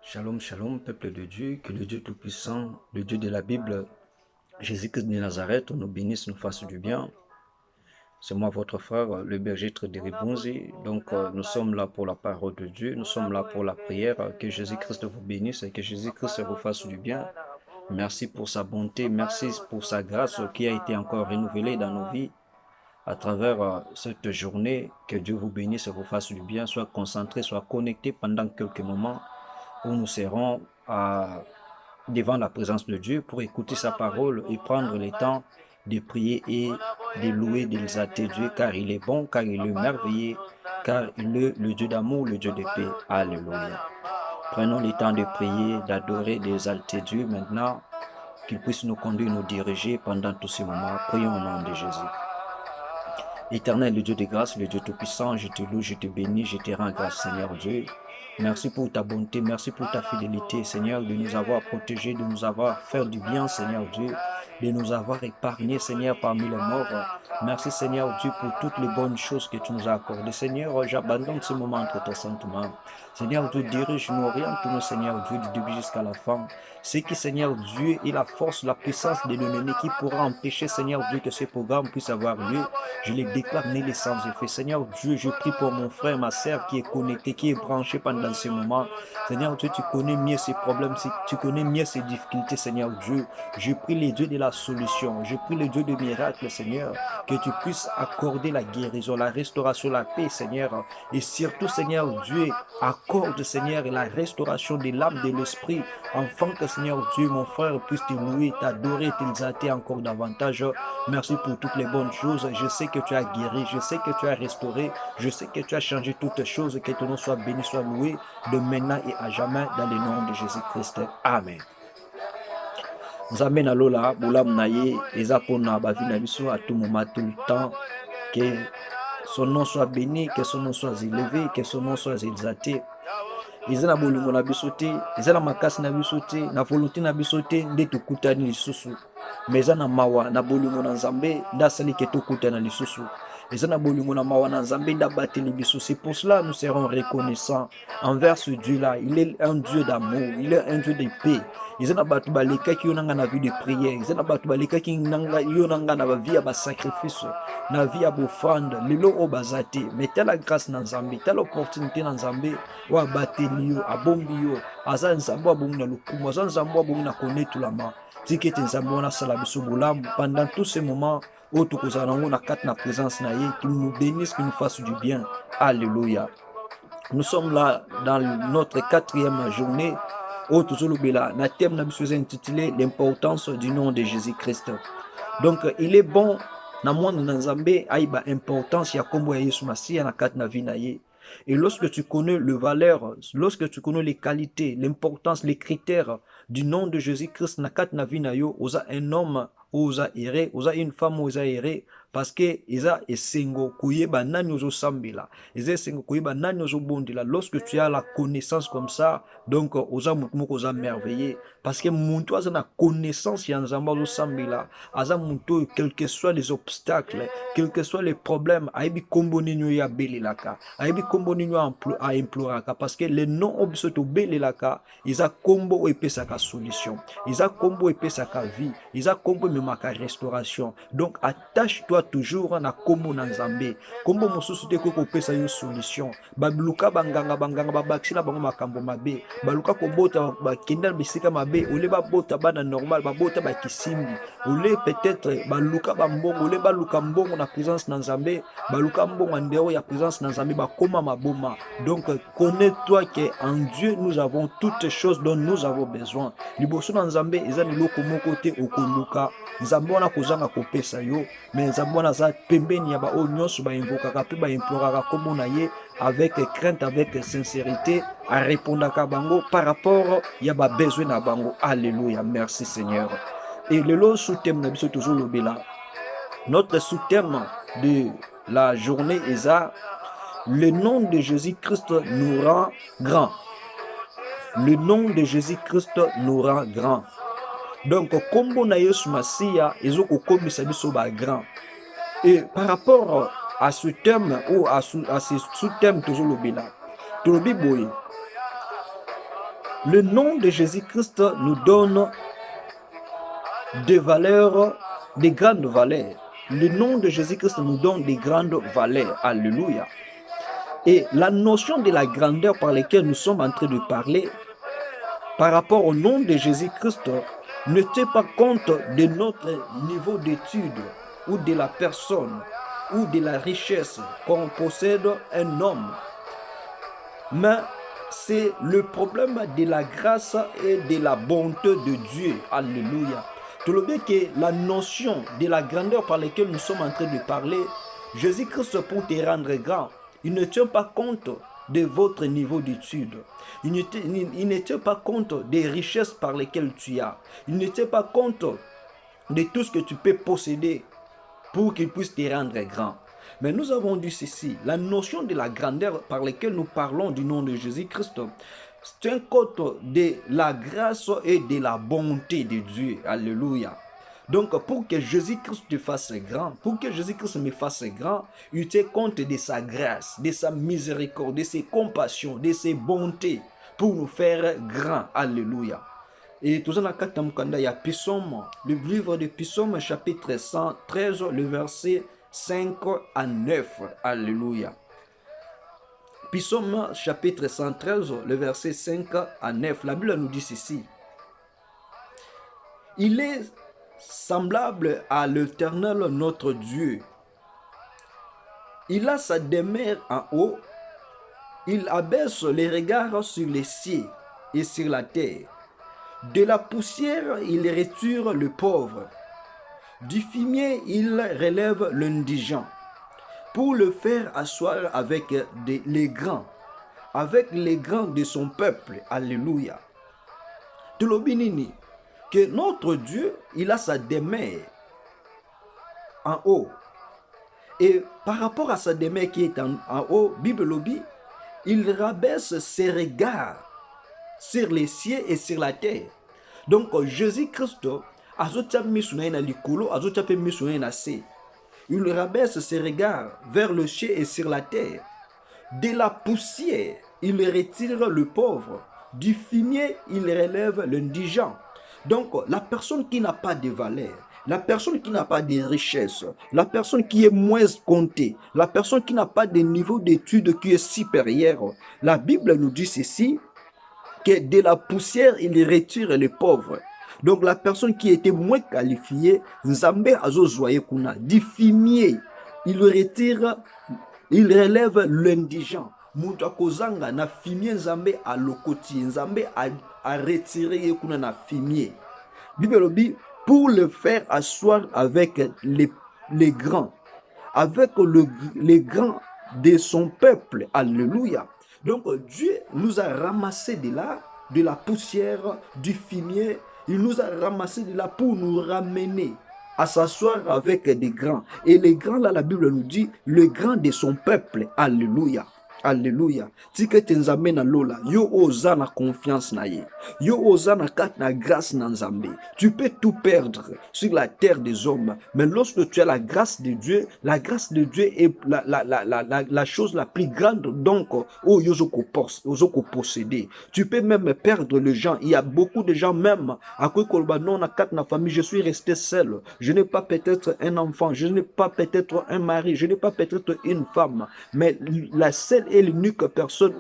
Shalom, shalom, peuple de Dieu, que le Dieu Tout-Puissant, le Dieu de la Bible, Jésus-Christ de Nazareth, nous bénisse, nous fasse du bien. C'est moi, votre frère, le berger Trédéric Bonzi. Donc, nous sommes là pour la parole de Dieu, nous sommes là pour la prière. Que Jésus-Christ vous bénisse et que Jésus-Christ vous fasse du bien. Merci pour sa bonté, merci pour sa grâce qui a été encore renouvelée dans nos vies à travers cette journée. Que Dieu vous bénisse et vous fasse du bien. Sois concentré, sois connecté pendant quelques moments où nous serons devant la présence de Dieu pour écouter sa parole et prendre le temps de prier et de louer, d'exalter Dieu, car il est bon, car il est merveilleux, car il est le Dieu d'amour, le Dieu de paix. Alléluia. Prenons le temps de prier, d'adorer, d'exalter Dieu maintenant, qu'il puisse nous conduire, nous diriger pendant tous ces moments. Prions au nom de Jésus. Éternel, le Dieu de grâce, le Dieu Tout-Puissant, je te loue, je te bénis, je te rends grâce, Seigneur Dieu. Merci pour ta bonté, merci pour ta fidélité, Seigneur, de nous avoir protégés, de nous avoir fait du bien, Seigneur Dieu, de nous avoir épargnés, Seigneur, parmi les morts. Merci, Seigneur Dieu, pour toutes les bonnes choses que tu nous as accordées. Seigneur, j'abandonne ce moment entre ta sainte main. Seigneur Dieu, dirige-nous, oriente-nous, Seigneur Dieu, du début jusqu'à la fin. C'est qui, Seigneur Dieu, est la force, la puissance de l'ennemi qui pourra empêcher, Seigneur Dieu, que ce programme puisse avoir lieu. Je les déclare nés sans effet. Seigneur Dieu, je prie pour mon frère, ma sœur qui est connecté, qui est branché pendant ce moment. Seigneur Dieu, tu connais mieux ses problèmes, tu connais mieux ses difficultés, Seigneur Dieu. Je prie les dieux de la solution. Je prie les dieux de miracles, Seigneur, que tu puisses accorder la guérison, la restauration, la paix, Seigneur. Et surtout, Seigneur Dieu, accorde, Seigneur, la restauration de l'âme, de l'esprit, afin que, Seigneur Dieu, mon frère puisse te louer, t'adorer, t'exalter encore davantage. Merci pour toutes les bonnes choses. Je sais que tu as guéri, je sais que tu as restauré, je sais que tu as changé toutes choses. Que ton nom soit béni, soit loué, de maintenant et à jamais, dans le nom de Jésus-Christ. Amen. Nous amène à l'ola, boulam naye, ezapona, bavina biso à tout moment, tout le temps. Que son nom soit béni, que son nom soit élevé, que son nom soit exalté. Eza na bolingo na biso te, eza na makasi na biso te, na volonté na biso te nde tokutani lisusu. Mais eza na mawa na bolingo na Nzambe nde asali ke tokutana lisusu. Eza na bolingo na mawa na Nzambe nde abateli biso. C'est pour cela nous serons reconnaissants envers ce Dieu-là. Il est un Dieu d'amour, il est un Dieu de paix. Eza na bato balekaki yo nanga na vie de prière, eza na bato balekaki yo nanga na vie ya sacrifice, na vie ya bofrande, lelo o bazate. Mais telle grâce na Nzambe, telle opportunité na Nzambe, wa bateli yo, abombi yo, aza Nzambe abongi na lokumu, aza Nzambe abongi na konetulama. Tika ete Nzambe wana asala biso bolamu pendant tous ces moments où tokozala nango na kati na présence na ye, qu'il nous bénisse, qu'il nous fasse du bien. Alléluia. Nous sommes là dans notre 4e journée où tozolobela na thème na biso intitulé l'importance du nom de Jésus-Christ. Donc il est bon na mwana na Nzambe aiba importance ya kombo ya Yesu Masiya na kati na vie na ye. Et lorsque tu connais le valeur, lorsque tu connais les qualités, l'importance, les critères du nom de Jésus-Christ na kati na vie na yo, oza un homme, oza erré, oza une femme, oza erré, parce que eza esengo koyeba nani ozo sambela, eza esengo koyeba nani ozo bondela. Lorsque tu as la connaissance comme ça, donc oza mutu moko oza merveilleux, parce que muntu aza na connaissance ya Nzambe ozo sambela, aza mutu quel que soit les obstacles, quels que soient les problèmes, ayebi kombo nini ya belelaka, ayebi kombo nini a imploraka, parce que les noms obiso to belelaka, eza kombo epesaka solution, eza kombo epesaka vie, eza kombo memaka restauration. Donc attache-toi toujours na kombo na Nzambe. Kombo mosusu te ko pesa yo solution. Baluka banganga babakisila bango makambo mabe. Baluka ko bota bakenda bisika mabe, ole ba bota bana normal, ba bota ba kisimbi. Ole peut-être baluka bambongo, ole baluka mbongo na présence na Nzambe, baluka mbongo ndeo ya présence na Nzambe ba koma maboma. Donc connais-toi que en Dieu nous avons toutes choses dont nous avons besoin. Liboso na Nzambe eza liloko moko te okoluka. Nzambe wana kozanga kopesa yo, mais Nzambe wana za pembeni ya ba o nyonso ba invokaka pe ba imploraka kombo na ye avec crainte, avec sincérité, à répondre à bango par rapport ya ba besoin na bango. Alléluia, merci Seigneur. Et le lot sous-thème na biso toujours lobela. Notre sous-thème de la journée est ça: le nom de Jésus-Christ nous rend grand. Le nom de Jésus-Christ nous rend grand. Donc, kombo na Yesu Masiya, ezo kokomisa biso ba grand. Et par rapport à ce thème ou à ce sous-thème toujours lobela, tolobi boye. Le nom de Jésus-Christ nous donne des valeurs, des grandes valeurs. Le nom de Jésus-Christ nous donne des grandes valeurs. Alléluia. Et la notion de la grandeur par laquelle nous sommes en train de parler, par rapport au nom de Jésus-Christ, ne tient pas compte de notre niveau d'étude ou de la personne ou de la richesse qu'on possède un homme. Mais c'est le problème de la grâce et de la bonté de Dieu. Alléluia. Tout le bien que la notion de la grandeur par laquelle nous sommes en train de parler, Jésus-Christ pour te rendre grand, il ne tient pas compte de votre niveau d'étude. Il ne tient pas compte des richesses par lesquelles tu as. Il ne tient pas compte de tout ce que tu peux posséder pour qu'il puisse te rendre grand. Mais nous avons dit ceci, la notion de la grandeur par laquelle nous parlons du nom de Jésus-Christ, c'est un compte de la grâce et de la bonté de Dieu. Alléluia. Donc, pour que Jésus-Christ te fasse grand, pour que Jésus-Christ me fasse grand, il tient compte de sa grâce, de sa miséricorde, de ses compassions, de ses bontés pour nous faire grand. Alléluia. Et tout ça, il y a Psaume, le livre de Psaume, chapitre 113, le verset 5 à 9. Alléluia. Psaume, chapitre 113, le verset 5 à 9. La Bible nous dit ceci. Il est semblable à l'Éternel notre Dieu. Il a sa demeure en haut. Il abaisse les regards sur les cieux et sur la terre. De la poussière, il retire le pauvre. Du fumier, il relève l'indigent, pour le faire asseoir avec les grands de son peuple. Alléluia. Tout le binini, que notre Dieu, il a sa demeure en haut. Et par rapport à sa demeure qui est en haut, Bible lobby, il rabaisse ses regards sur les cieux et sur la terre. Donc Jésus-Christ, il rabaisse ses regards vers le ciel et sur la terre. De la poussière, il retire le pauvre. Du fumier, il relève l'indigent. Donc la personne qui n'a pas de valeur, la personne qui n'a pas de richesse, la personne qui est moins comptée, la personne qui n'a pas de niveau d'études qui est supérieur, la Bible nous dit ceci, que de la poussière, il retire les pauvres. Donc la personne qui était moins qualifiée, Nzambe azozoye kuna, du fumier, il retire, il relève l'indigent. Mutu akozanga na fumier Nzambe a lokoti, Nzambe a retiré kuna na fumier. Bible dit, pour le faire asseoir avec les grands, avec les grands de son peuple. Alléluia. Donc Dieu nous a ramassé de là, de la poussière, du fumier. Il nous a ramassé de là pour nous ramener à s'asseoir avec des grands. Et les grands, là, la Bible nous dit, le grand de son peuple. Alléluia. Alléluia. Tika tenzambe na lola. Yo oza na confiance na ye. Yo oza na kat na grâce na nzambe. Tu peux tout perdre sur la terre des hommes. Mais lorsque tu as la grâce de Dieu est la chose la plus grande. Donc, oh yozoko posséder. Tu peux même perdre les gens. Il y a beaucoup de gens même. À quoi kolba non na kat na famille. Je suis resté seul. Je n'ai pas peut-être un enfant. Je n'ai pas peut-être un mari. Je n'ai pas peut-être une femme. Mais la seule et l'unique personne,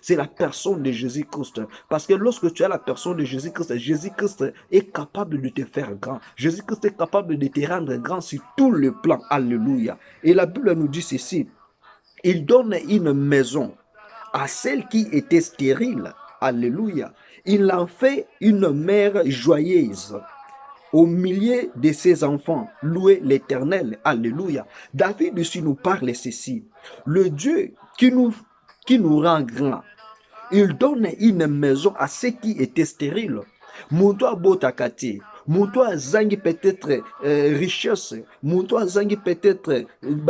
c'est la personne de Jésus-Christ. Parce que lorsque tu as la personne de Jésus-Christ, Jésus-Christ est capable de te faire grand. Jésus-Christ est capable de te rendre grand sur tout le plan. Alléluia. Et la Bible nous dit ceci. Il donne une maison à celle qui était stérile. Alléluia. Il en fait une mère joyeuse au milieu de ses enfants. Louez l'Éternel. Alléluia. David ici nous parle ceci. Le Dieu qui nous rend grand, il donne une maison à ceux qui étaient stériles. Mundo abotakati. moto azangi peut-être richesse, moto azangi peut-être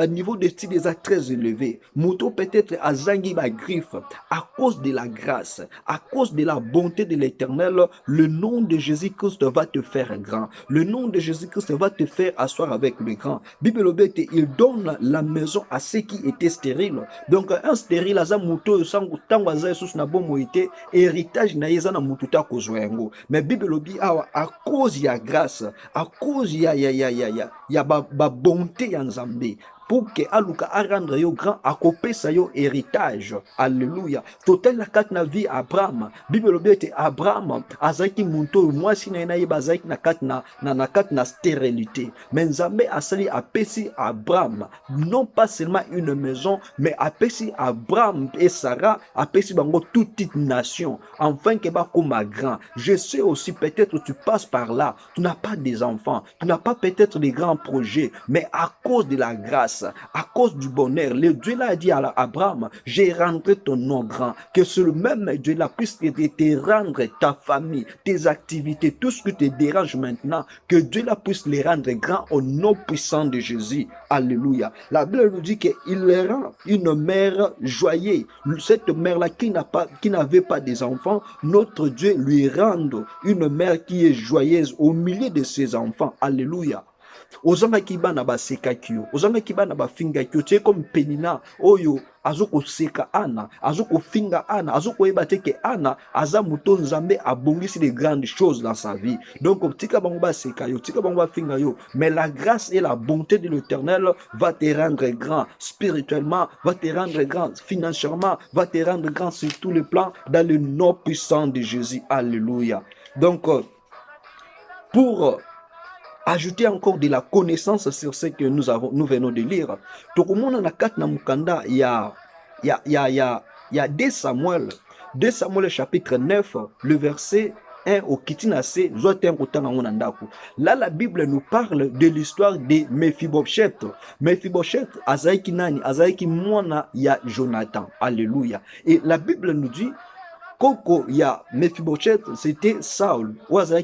niveau de style est très élevé, moto peut-être azangi ba griffe, à cause de la grâce, à cause de la bonté de l'Éternel, le nom de Jésus-Christ va te faire grand, le nom de Jésus-Christ va te faire asseoir avec le grand. Bible obete, il donne la maison à ceux qui étaient stériles. Donc un stérile aza moto sango tango aza sous na bomo ite héritage na yeza na mututa kozwa yango. Mais Bible obi awa à cause ya grâce, à cause ya ba bonté ya Nzambe, pour que aluka a rendre yo grand, akopesa yo héritage. Alléluia. Total la kat na vie Abraham. Bible obete Abraham azaki muntu mwasi na ye bazaki na kat na stérilité. Mais Nzambe asali apesi Abraham non pas seulement une maison, mais apesi Abraham et Sarah apesi bango toute petite nation, enfin que ba koma grand. Je sais aussi peut-être tu passes par là, tu n'as pas des enfants, tu n'as pas peut-être des grands projets, mais à cause de la grâce, à cause du bonheur, le Dieu l'a dit à Abraham, j'ai rendu ton nom grand, que ce même Dieu là puisse te rendre ta famille, tes activités, tout ce qui te dérange maintenant, que Dieu là puisse les rendre grands au nom puissant de Jésus. Alléluia. La Bible nous dit qu'il rend une mère joyeuse. Cette mère-là qui n'avait pas des enfants, notre Dieu lui rend une mère qui est joyeuse au milieu de ses enfants. Alléluia. Ozanga kibana ba sekakio, ozanga kibana ba finga kio, c'est comme Penina, oyo azoko seka Ana, azoko finga Ana, azoko ebate ke Ana aza muto Nzambe abongisi de grandes choses dans sa vie. Donc tika bango ba seka yo, tika bango ba finga yo, mais la grâce et la bonté de l'Éternel va te rendre grand spirituellement, va te rendre grand financièrement, va te rendre grand sur tous les plans dans le nom puissant de Jésus. Alléluia. Donc pour ajouter encore de la connaissance sur ce que nous venons de lire. Tokomona na kat na mukanda ya 2 Samuel. 2 Samuel chapitre 9, le verset 1 au Kitinase, là la Bible nous parle de l'histoire de Mephibosheth. Mephibosheth azaiki nani? Azaiki mwana ya Jonathan. Alléluia. Et la Bible nous dit Koko ya Mephibosheth, c'était Saul,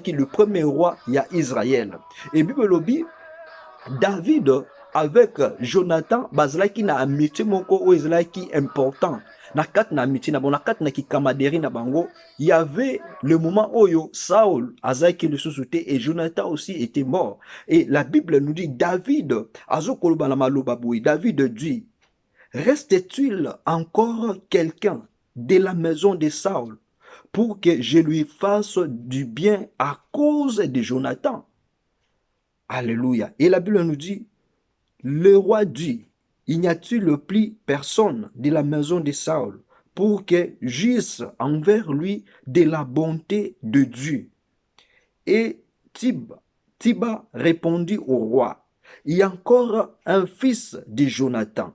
qui le premier roi ya Israël. Et Bible lobi David avec Jonathan, bazalaki na amitié moko o ezalaki important. Na kat na amitié na bon, na kat na ki kamaderi na bango, il y avait le moment où Saul azaki le sous-souté et Jonathan aussi était mort. Et la Bible nous dit David azokoloba na maloba boui, David dit, reste-t-il encore quelqu'un de la maison de Saul pour que je lui fasse du bien à cause de Jonathan? Alléluia. Et la Bible nous dit, le roi dit, il n'y a-t-il plus personne de la maison de Saul pour que j'uisse envers lui de la bonté de Dieu? Et Tiba répondit au roi, il y a encore un fils de Jonathan,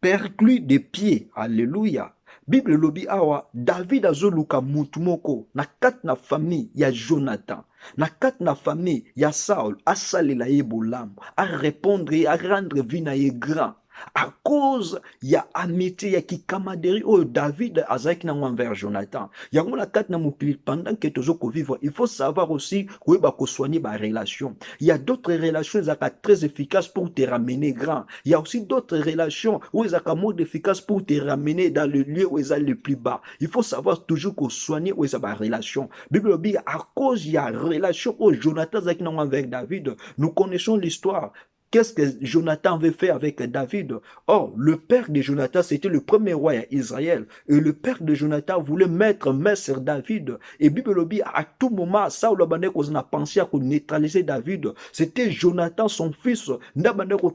perclus de pieds. Alléluia. Bible lobi awa David azoluka mutu moko na kat na famille ya Jonathan, na kat na famille ya Saul, asalela ye bolam, a répondre, a rendre vie na ye grand. À cause ya amitié ya kikamaderi o David azaki na envers Jonathan. Yango na kat na mokili pendant que tozoko vivre, il faut savoir aussi que ba ko soigner ba relation. Il y a d'autres relations zaka très efficaces pour te ramener grand. Il y a aussi d'autres relations où zaka moins efficaces pour te ramener dans le lieu où est le plus bas. Il faut savoir toujours que soigner où est ba relation. Bible dit à cause ya relation au Jonathan zaki na envers David, nous connaissons l'histoire. Qu'est-ce que Jonathan avait fait avec David? Or, le père de Jonathan, c'était le premier roi d'Israël. Et le père de Jonathan voulait mettre main sur David. Et Bible dit, à tout moment, Saul a pensé à neutraliser David. C'était Jonathan, son fils,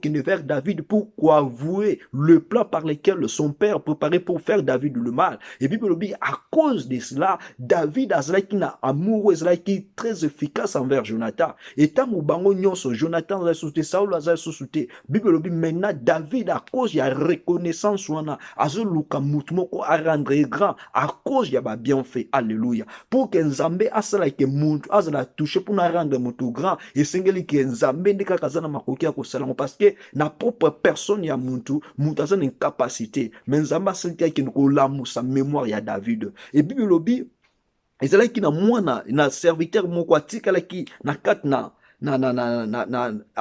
qui ne vers David pour avouer le plan par lequel son père préparait pour faire David le mal. Et Bible dit, à cause de cela, David a un amour qui est très efficace envers Jonathan. Et tant que Jonathan a sauté Saul, Bible dit maintenant David à cause de la reconnaissance azoluka mutmoko a rendre grand à cause de ba bienfait. Alléluia. Pour que Nzambe asala ke muntu azala toucher pour na rendre mutu grand et sengeli ke Nzambe ndika kazana makoki ko salama parce que na propre personne ya muntu azana une capacité mais Nzambe asala ke ko lamu sa mémoire ya David. Et Bible dit ezalaki na mwana na serviteur moko atikalaki na kati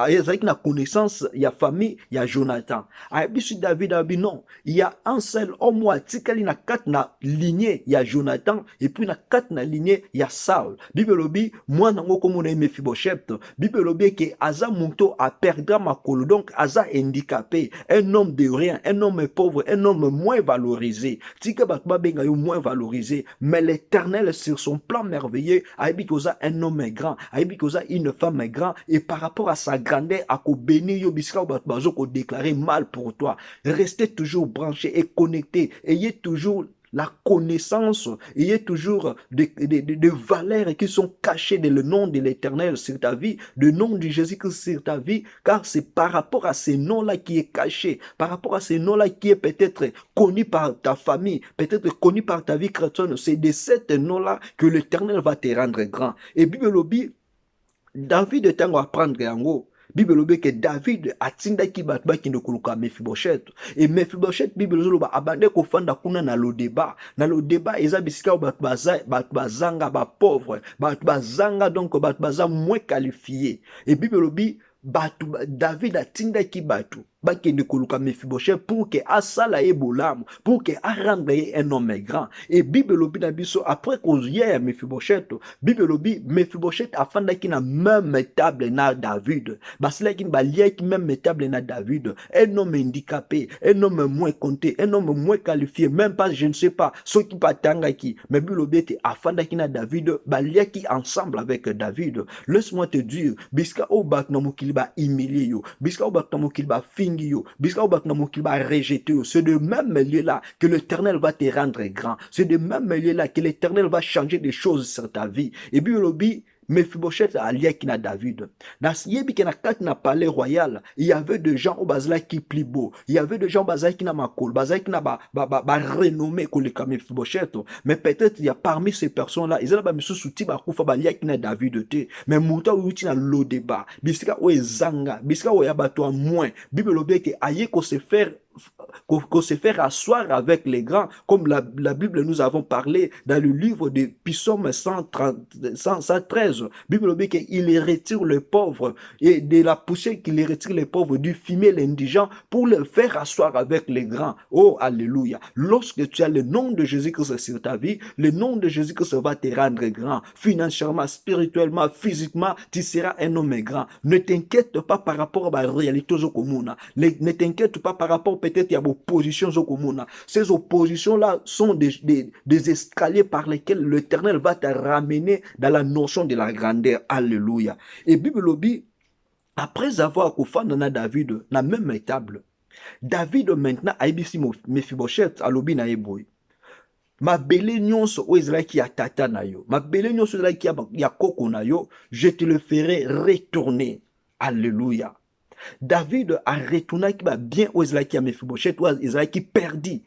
ezalaki na connaissance ya famille ya Jonathan. Ayebi David abi non, il y a un seul homme atikali na kati na lignée ya Jonathan et puis na kati na lignée ya Saul. Bible lobi mwana ngo komona Mephibosheth. Bible lobi ke aza monto a perdre makolo, donc aza handicapé, un homme de rien, un homme pauvre, un homme moins valorisé. Tika batba benga yo moins valorisé, mais l'Éternel sur son plan merveilleux ayebi koza un homme grand, ayebi koza une femme grand, et par rapport à sa grandeur, à ko bénir yo biska bazo ko déclarer mal pour toi. Restez toujours branchés et connectés. Ayez toujours la connaissance, ayez toujours des valeurs qui sont cachées dans le nom de l'Éternel sur ta vie, le nom de Jésus-Christ sur ta vie, car c'est par rapport à ces noms-là qui est caché, par rapport à ces noms-là qui est peut-être connu par ta famille, peut-être connu par ta vie chrétienne. C'est de ces noms-là que l'Éternel va te rendre grand. Et Bible lobi David etango apprendre yango. Bible lobi que David atindaki bato bakende koluka Mephibosheth. Et Mephibosheth Bible lobi abande kofanda kuna na lo débat. Na lo débat eza bisika bato bazanga ba pauvre, bato bazanga donc bato baza moins qualifié. Et Bible lobi David atindaki bato bakende koluka Mephibosheth pour que asala ebolam, pour que arendre un homme grand. Et Bible lobi na biso après qu'on y a Mephibosheth, Bible lobi Mephibosheth afandaki na même table na David. Basilaki baliaki même table na David. Un homme handicapé, un homme moins compté, un homme moins qualifié, même pas je ne sais pas ce qui patangaki. Mais Bible lobi te afandaki na David, baliaki ensemble avec David. Laisse-moi te dire, biska o bak na mokili ba humilier yo, biska o bak na mokili ba c'est de même lieu-là que l'Éternel va te rendre grand. C'est de même lieu-là que l'Éternel va changer des choses sur ta vie. Et puis, Mephibosheth aliaki na David. Na yebi ke na kati na palais royal, il y avait des gens au bazala qui plus beau. Il y avait des gens bazala qui na makol, bazala qui na ba renommé koleka Mephibosheth. Mais peut-être il y a parmi ces personnes-là, ils ont ba misu souti ba kufa ba liaki na David te. Mais muta uti na lo débat. Bisika o ezanga, bisika o ya bato moins. Bible lobi ke aye ko se faire asseoir avec les grands, comme la Bible nous avons parlé dans le livre de Psaume 113. Bible dit qu'il retire les pauvres et de la poussière qu'il retire les pauvres, du fumier l'indigent pour le faire asseoir avec les grands. Oh, alléluia. Lorsque tu as le nom de Jésus-Christ sur ta vie, le nom de Jésus-Christ va te rendre grand. Financièrement, spirituellement, physiquement, tu seras un homme grand. Ne t'inquiète pas par rapport à la réalité au commun. Ne t'inquiète pas par rapport peut-être il y a des oppositions au commun. Ces oppositions-là sont des escaliers par lesquels l'Éternel va te ramener dans la notion de la grandeur. Alléluia. Et Bible lobi, après avoir offert David, la même table, David maintenant a ici Mephibosheth à lobi na eboy. Ma belle nyonso o ezalaki ya tata na yo, ma belle nyonso ezalaki ya koko na yo, je te le ferai retourner. Alléluia. David a retourné qui va bien aux Israéliens à Mephibosheth, aux Israéliens qui perdit.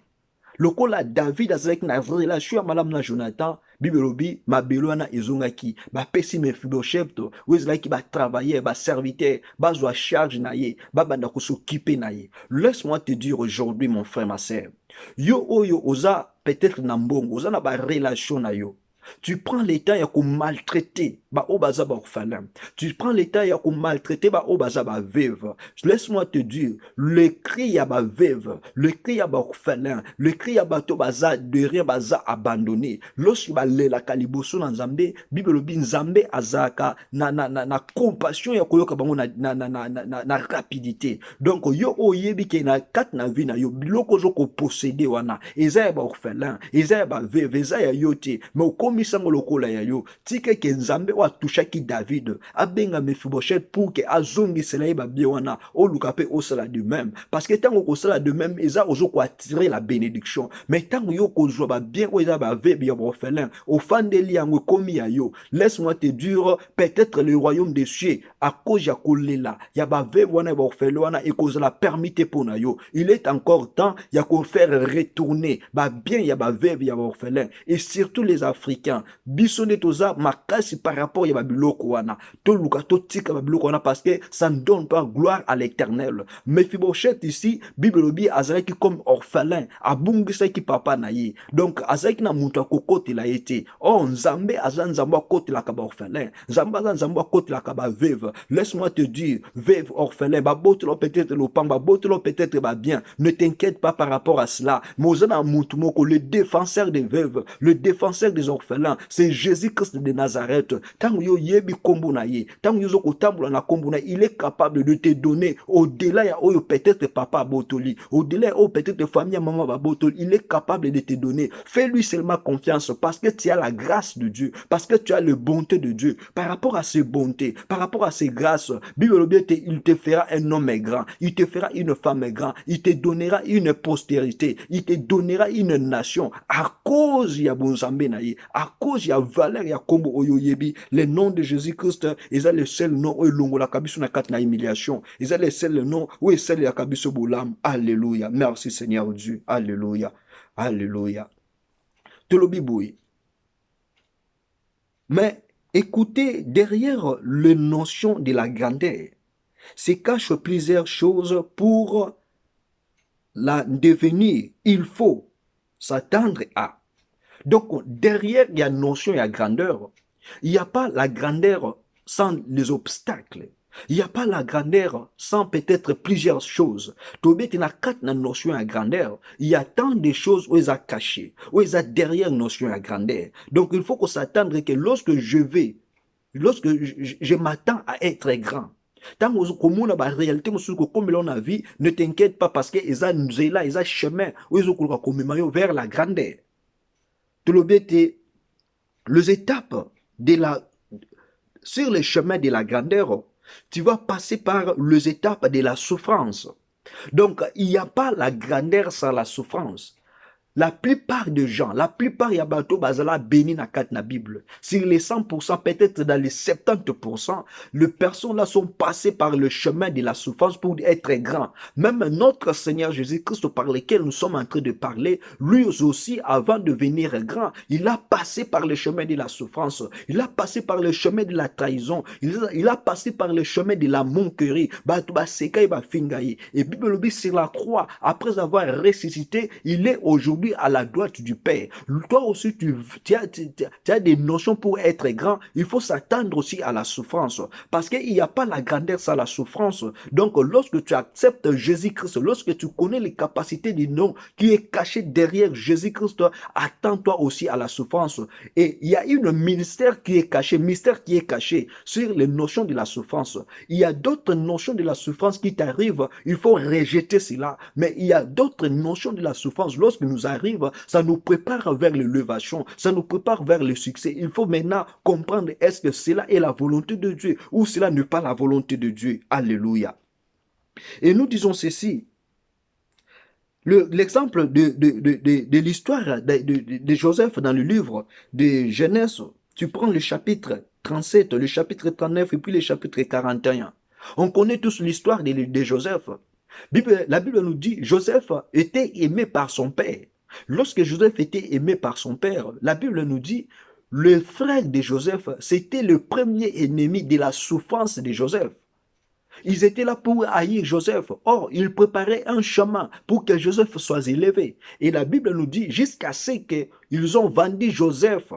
Le coup là, David a dit na relation à madame na Jonathan, Bible lobi, ma beloana ezongaki, ba pesi Mephibosheth, aux Israéliens qui va travailler, ba serviteur, ba zoa charge naye, ba banda ko s'occuper naye. Laisse-moi te dire aujourd'hui, mon frère, ma sœur, yo oyo oza peut-être na mbongo, oza na ba relation na yo. Tu prends le temps ya ko maltraiter ba obaza ba orphelin. Tu prends le temps ya ko maltraiter ba obaza ba veuve. Laisse-moi te dire, le cri ya ba veuve, le cri ya ba orphelin, le cri ya ba to baza de rien baza abandonné. Lorsque ba lela kaliboso na Nzambe, Bible lobi Nzambe azaka na compassion ya koyoka bango na rapidité. Donc yo oyebi ke na kat na vie na yo biloko zo ko posséder wana. Eza ya ba orphelin, eza ya ba veuve, eza ya yote. Mais misango lokola ya yo tika ke Nzambe wa tushaki David abenga Mephibosheth pour que azongi sela ba biwana o lukape o sala de même, parce que tango ko sala de même eza ozo ko attirer la bénédiction. Mais tango yo ko zo ba bien o eza ba vebe ya orphelin au fandeli yango komi ya yo. Laisse-moi te dire, peut-être le royaume des cieux à cause ya kolela ya ba vebe wana ba orphelin wana et cause la permité pour na yo, il est encore temps ya ko faire retourner ba bien ya ba vebe ya orphelin, et surtout les Africains chrétien. Bisonne toza makasi par rapport à babiloko wana. Toluka totika babiloko wana parce que ça ne donne pas gloire à l'Éternel. Mephibosheth ici, Bible lobi azalaki comme orphelin, abungisaki papa na ye. Donc azalaki na mutu akokotela ye te. Oh Nzambe azala Nzambe akotelaka ba orphelin. Nzambe azala Nzambe akotelaka ba veuve. Laisse-moi te dire, veuve, orphelin, babotelo peut-être le pan, babotelo peut-être ba bien. Ne t'inquiète pas par rapport à cela. Mozana mutu moko, le défenseur des veuves, le défenseur des orphelins, c'est Jésus-Christ de Nazareth. Tant yo yebi kombo na ye, tant yo zoko tambola na kombo na, il est capable de te donner au-delà ya oyo peut-être papa botoli, au-delà ya oyo peut-être famille maman babotoli, il est capable de te donner. Fais-lui seulement confiance parce que tu as la grâce de Dieu, parce que tu as la bonté de Dieu. Par rapport à ses bontés, par rapport à ses grâces, Bible il te fera un homme grand, il te fera une femme grand, il te donnera une postérité, il te donnera une nation à cause ya bonzambe na ye, à cause ya valeur ya kombo oyo yebi. Le nom de Jésus-Christ, ils ont le seul nom où longo la kabiso na kat na humiliation, ils ont le seul nom où est seul ya kabiso bolam. Alléluia. Merci Seigneur Dieu. Alléluia. Alléluia. Tolobiboui. Mais écoutez, derrière les notions de la grandeur, se cachent plusieurs choses pour la devenir. Il faut s'attendre à. Donc, derrière la notion de la grandeur, il n'y a pas la grandeur sans les obstacles. Il n'y a pas la grandeur sans peut-être plusieurs choses. Tobé, tu n'as quatre notions de la grandeur. Il y a tant de choses où ils ont caché, où ils ont derrière notion de la grandeur. Donc, il faut qu'on s'attende que lorsque je m'attends à être grand, tant que la réalité, comme l'on a vu, ne t'inquiète pas parce qu'ils ont là, ils ont chemin où ils ont vers la grandeur. Les étapes sur le chemin de la grandeur, tu vas passer par les étapes de la souffrance. Donc, il n'y a pas la grandeur sans la souffrance. La plupart des gens, la plupart ya bato bazala béni na kat na Bible. Sur les 100%, peut-être dans les 70%, les personnes là sont passées par le chemin de la souffrance pour être grands. Même notre Seigneur Jésus-Christ par lequel nous sommes en train de parler, lui aussi, avant de devenir grand, il a passé par le chemin de la souffrance. Il a passé par le chemin de la trahison. Il a passé par le chemin de la monquerie. Et Bible dit sur la croix, après avoir ressuscité, il est aujourd'hui à la droite du Père. Toi aussi, tu as des notions pour être grand. Il faut s'attendre aussi à la souffrance. Parce qu'il n'y a pas la grandeur sans la souffrance. Donc, lorsque tu acceptes Jésus-Christ, lorsque tu connais les capacités du nom qui est caché derrière Jésus-Christ, attends-toi aussi à la souffrance. Et il y a une mystère qui est caché sur les notions de la souffrance. Il y a d'autres notions de la souffrance qui t'arrivent. Il faut rejeter cela. Mais il y a d'autres notions de la souffrance. Lorsque nous arrive, ça nous prépare vers l'élévation, ça nous prépare vers le succès. Il faut maintenant comprendre est-ce que cela est la volonté de Dieu ou cela n'est pas la volonté de Dieu. Alléluia. Et nous disons ceci. L'exemple de l'histoire de Joseph dans le livre de Genèse, tu prends le chapitre 37, le chapitre 39 et puis le chapitre 41. On connaît tous l'histoire de Joseph. La Bible nous dit Joseph était aimé par son père. Lorsque Joseph était aimé par son père, la Bible nous dit le frère de Joseph, c'était le premier ennemi de la souffrance de Joseph. Ils étaient là pour haïr Joseph. Or, ils préparaient un chemin pour que Joseph soit élevé. Et la Bible nous dit jusqu'à ce qu'ils ont vendu Joseph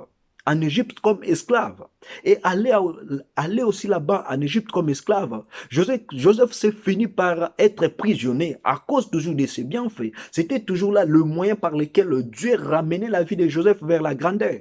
en Égypte comme esclave. Et aller aussi là-bas en Égypte comme esclave. Joseph s'est fini par être prisonnier à cause toujours de ses bienfaits. C'était toujours là le moyen par lequel Dieu ramenait la vie de Joseph vers la grandeur.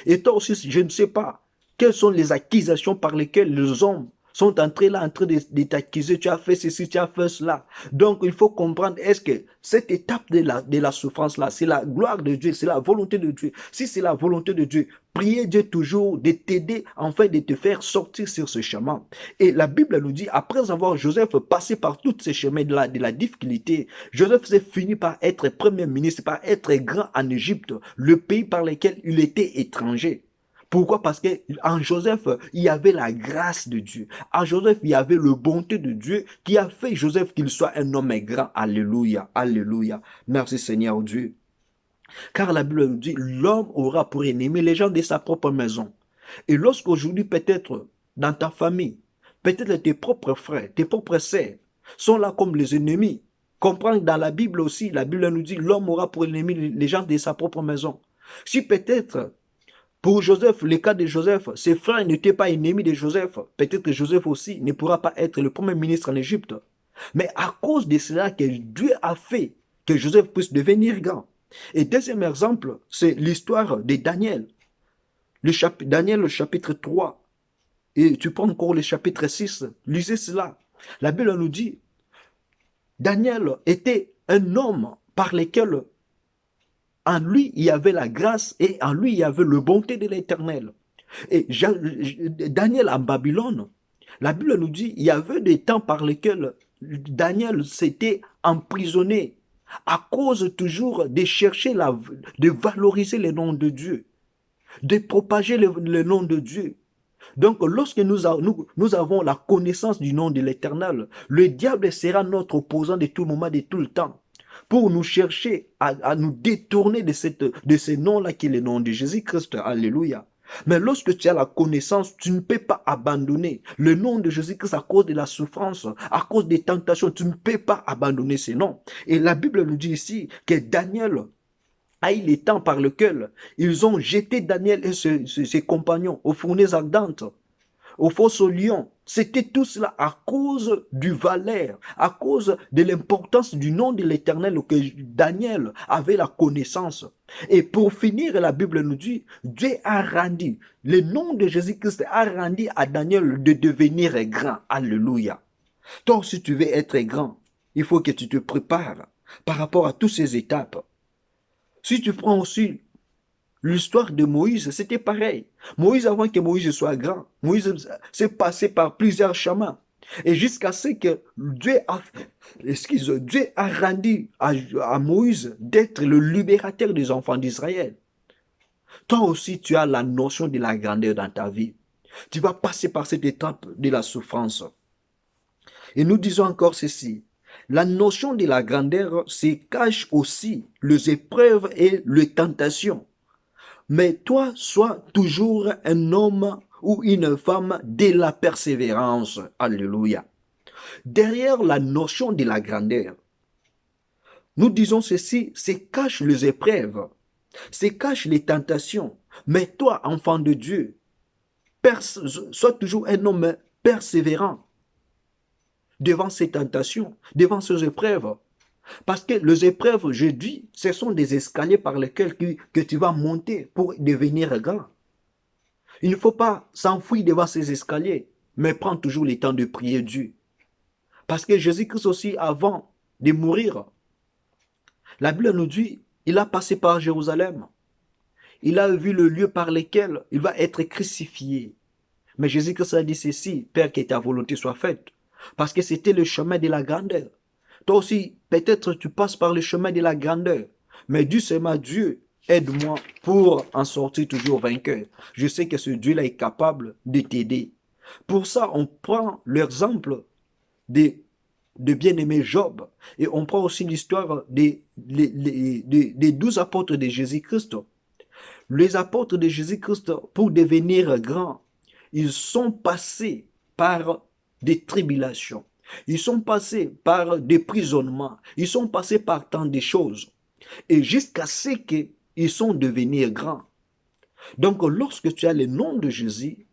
Et toi aussi, je ne sais pas, quelles sont les accusations par lesquelles les hommes sont en train de t'accuser, tu as fait ceci, tu as fait cela. Donc, il faut comprendre, est-ce que cette étape de la souffrance-là, c'est la gloire de Dieu, c'est la volonté de Dieu. Si c'est la volonté de Dieu, priez Dieu toujours de t'aider, enfin de te faire sortir sur ce chemin. Et la Bible nous dit, après avoir Joseph passé par tous ces chemins de la difficulté, Joseph s'est fini par être premier ministre, par être grand en Égypte, le pays par lequel il était étranger. Pourquoi? Parce qu'en Joseph, il y avait la grâce de Dieu. En Joseph, il y avait la bonté de Dieu qui a fait Joseph qu'il soit un homme grand. Alléluia, alléluia. Merci Seigneur Dieu. Car la Bible nous dit, l'homme aura pour ennemi les gens de sa propre maison. Et lorsqu'aujourd'hui, peut-être dans ta famille, peut-être tes propres frères, tes propres sœurs sont là comme les ennemis. Comprends que dans la Bible aussi, la Bible nous dit, l'homme aura pour ennemi les gens de sa propre maison. Si peut-être pour Joseph, le cas de Joseph, ses frères n'étaient pas ennemis de Joseph, peut-être que Joseph aussi ne pourra pas être le premier ministre en Égypte. Mais à cause de cela que Dieu a fait que Joseph puisse devenir grand. Et deuxième exemple, c'est l'histoire de Daniel. Daniel, le chapitre 3. Et tu prends encore le chapitre 6. Lisez cela. La Bible nous dit, Daniel était un homme par lequel en lui il y avait la grâce et en lui il y avait le bonté de l'Éternel. Et Daniel en Babylone, la Bible nous dit, il y avait des temps par lesquels Daniel s'était emprisonné à cause toujours de chercher, de valoriser le nom de Dieu, de propager le nom de Dieu. Donc, lorsque nous avons la connaissance du nom de l'Éternel, le diable sera notre opposant de tout moment, de tout le temps, pour nous chercher à nous détourner de ce nom-là qui est le nom de Jésus-Christ. Alléluia. Mais lorsque tu as la connaissance, tu ne peux pas abandonner le nom de Jésus-Christ à cause de la souffrance, à cause des tentations. Tu ne peux pas abandonner ce nom. Et la Bible nous dit ici que Daniel a eu les temps par lequel ils ont jeté Daniel et ses compagnons aux fournaises ardentes, aux fosses aux lions. C'était tout cela à cause du valeur, à cause de l'importance du nom de l'Éternel que Daniel avait la connaissance. Et pour finir, la Bible nous dit, Dieu a rendu, le nom de Jésus-Christ a rendu à Daniel de devenir grand. Alléluia. Donc, si tu veux être grand, il faut que tu te prépares par rapport à toutes ces étapes. Si tu prends aussi l'histoire de Moïse, c'était pareil. Moïse, avant que Moïse soit grand, Moïse s'est passé par plusieurs chemins. Et jusqu'à ce que Dieu a rendu à Moïse d'être le libérateur des enfants d'Israël. Toi aussi, tu as la notion de la grandeur dans ta vie. Tu vas passer par cette étape de la souffrance. Et nous disons encore ceci. La notion de la grandeur se cache aussi les épreuves et les tentations. Mais toi, sois toujours un homme ou une femme de la persévérance. Alléluia. Derrière la notion de la grandeur, nous disons ceci, se cachent les épreuves, se cachent les tentations. Mais toi, enfant de Dieu, sois toujours un homme persévérant devant ces tentations, devant ces épreuves. Parce que les épreuves, je dis, ce sont des escaliers par lesquels que tu vas monter pour devenir grand. Il ne faut pas s'enfuir devant ces escaliers, mais prendre toujours le temps de prier Dieu. Parce que Jésus-Christ aussi, avant de mourir, la Bible nous dit, il a passé par Jérusalem. Il a vu le lieu par lequel il va être crucifié. Mais Jésus-Christ a dit ceci, Père, que ta volonté soit faite. Parce que c'était le chemin de la grandeur. Toi aussi, peut-être tu passes par le chemin de la grandeur. Mais Dieu, c'est ma Dieu, aide-moi pour en sortir toujours vainqueur. Je sais que ce Dieu-là est capable de t'aider. Pour ça, on prend l'exemple de bien-aimé Job. Et on prend aussi l'histoire des 12 apôtres de Jésus-Christ. Les apôtres de Jésus-Christ, pour devenir grands, ils sont passés par des tribulations. Ils sont passés par des prisonnements. Ils sont passés par tant de choses. Et jusqu'à ce qu'ils sont devenus grands. Donc, lorsque tu as le nom de Jésus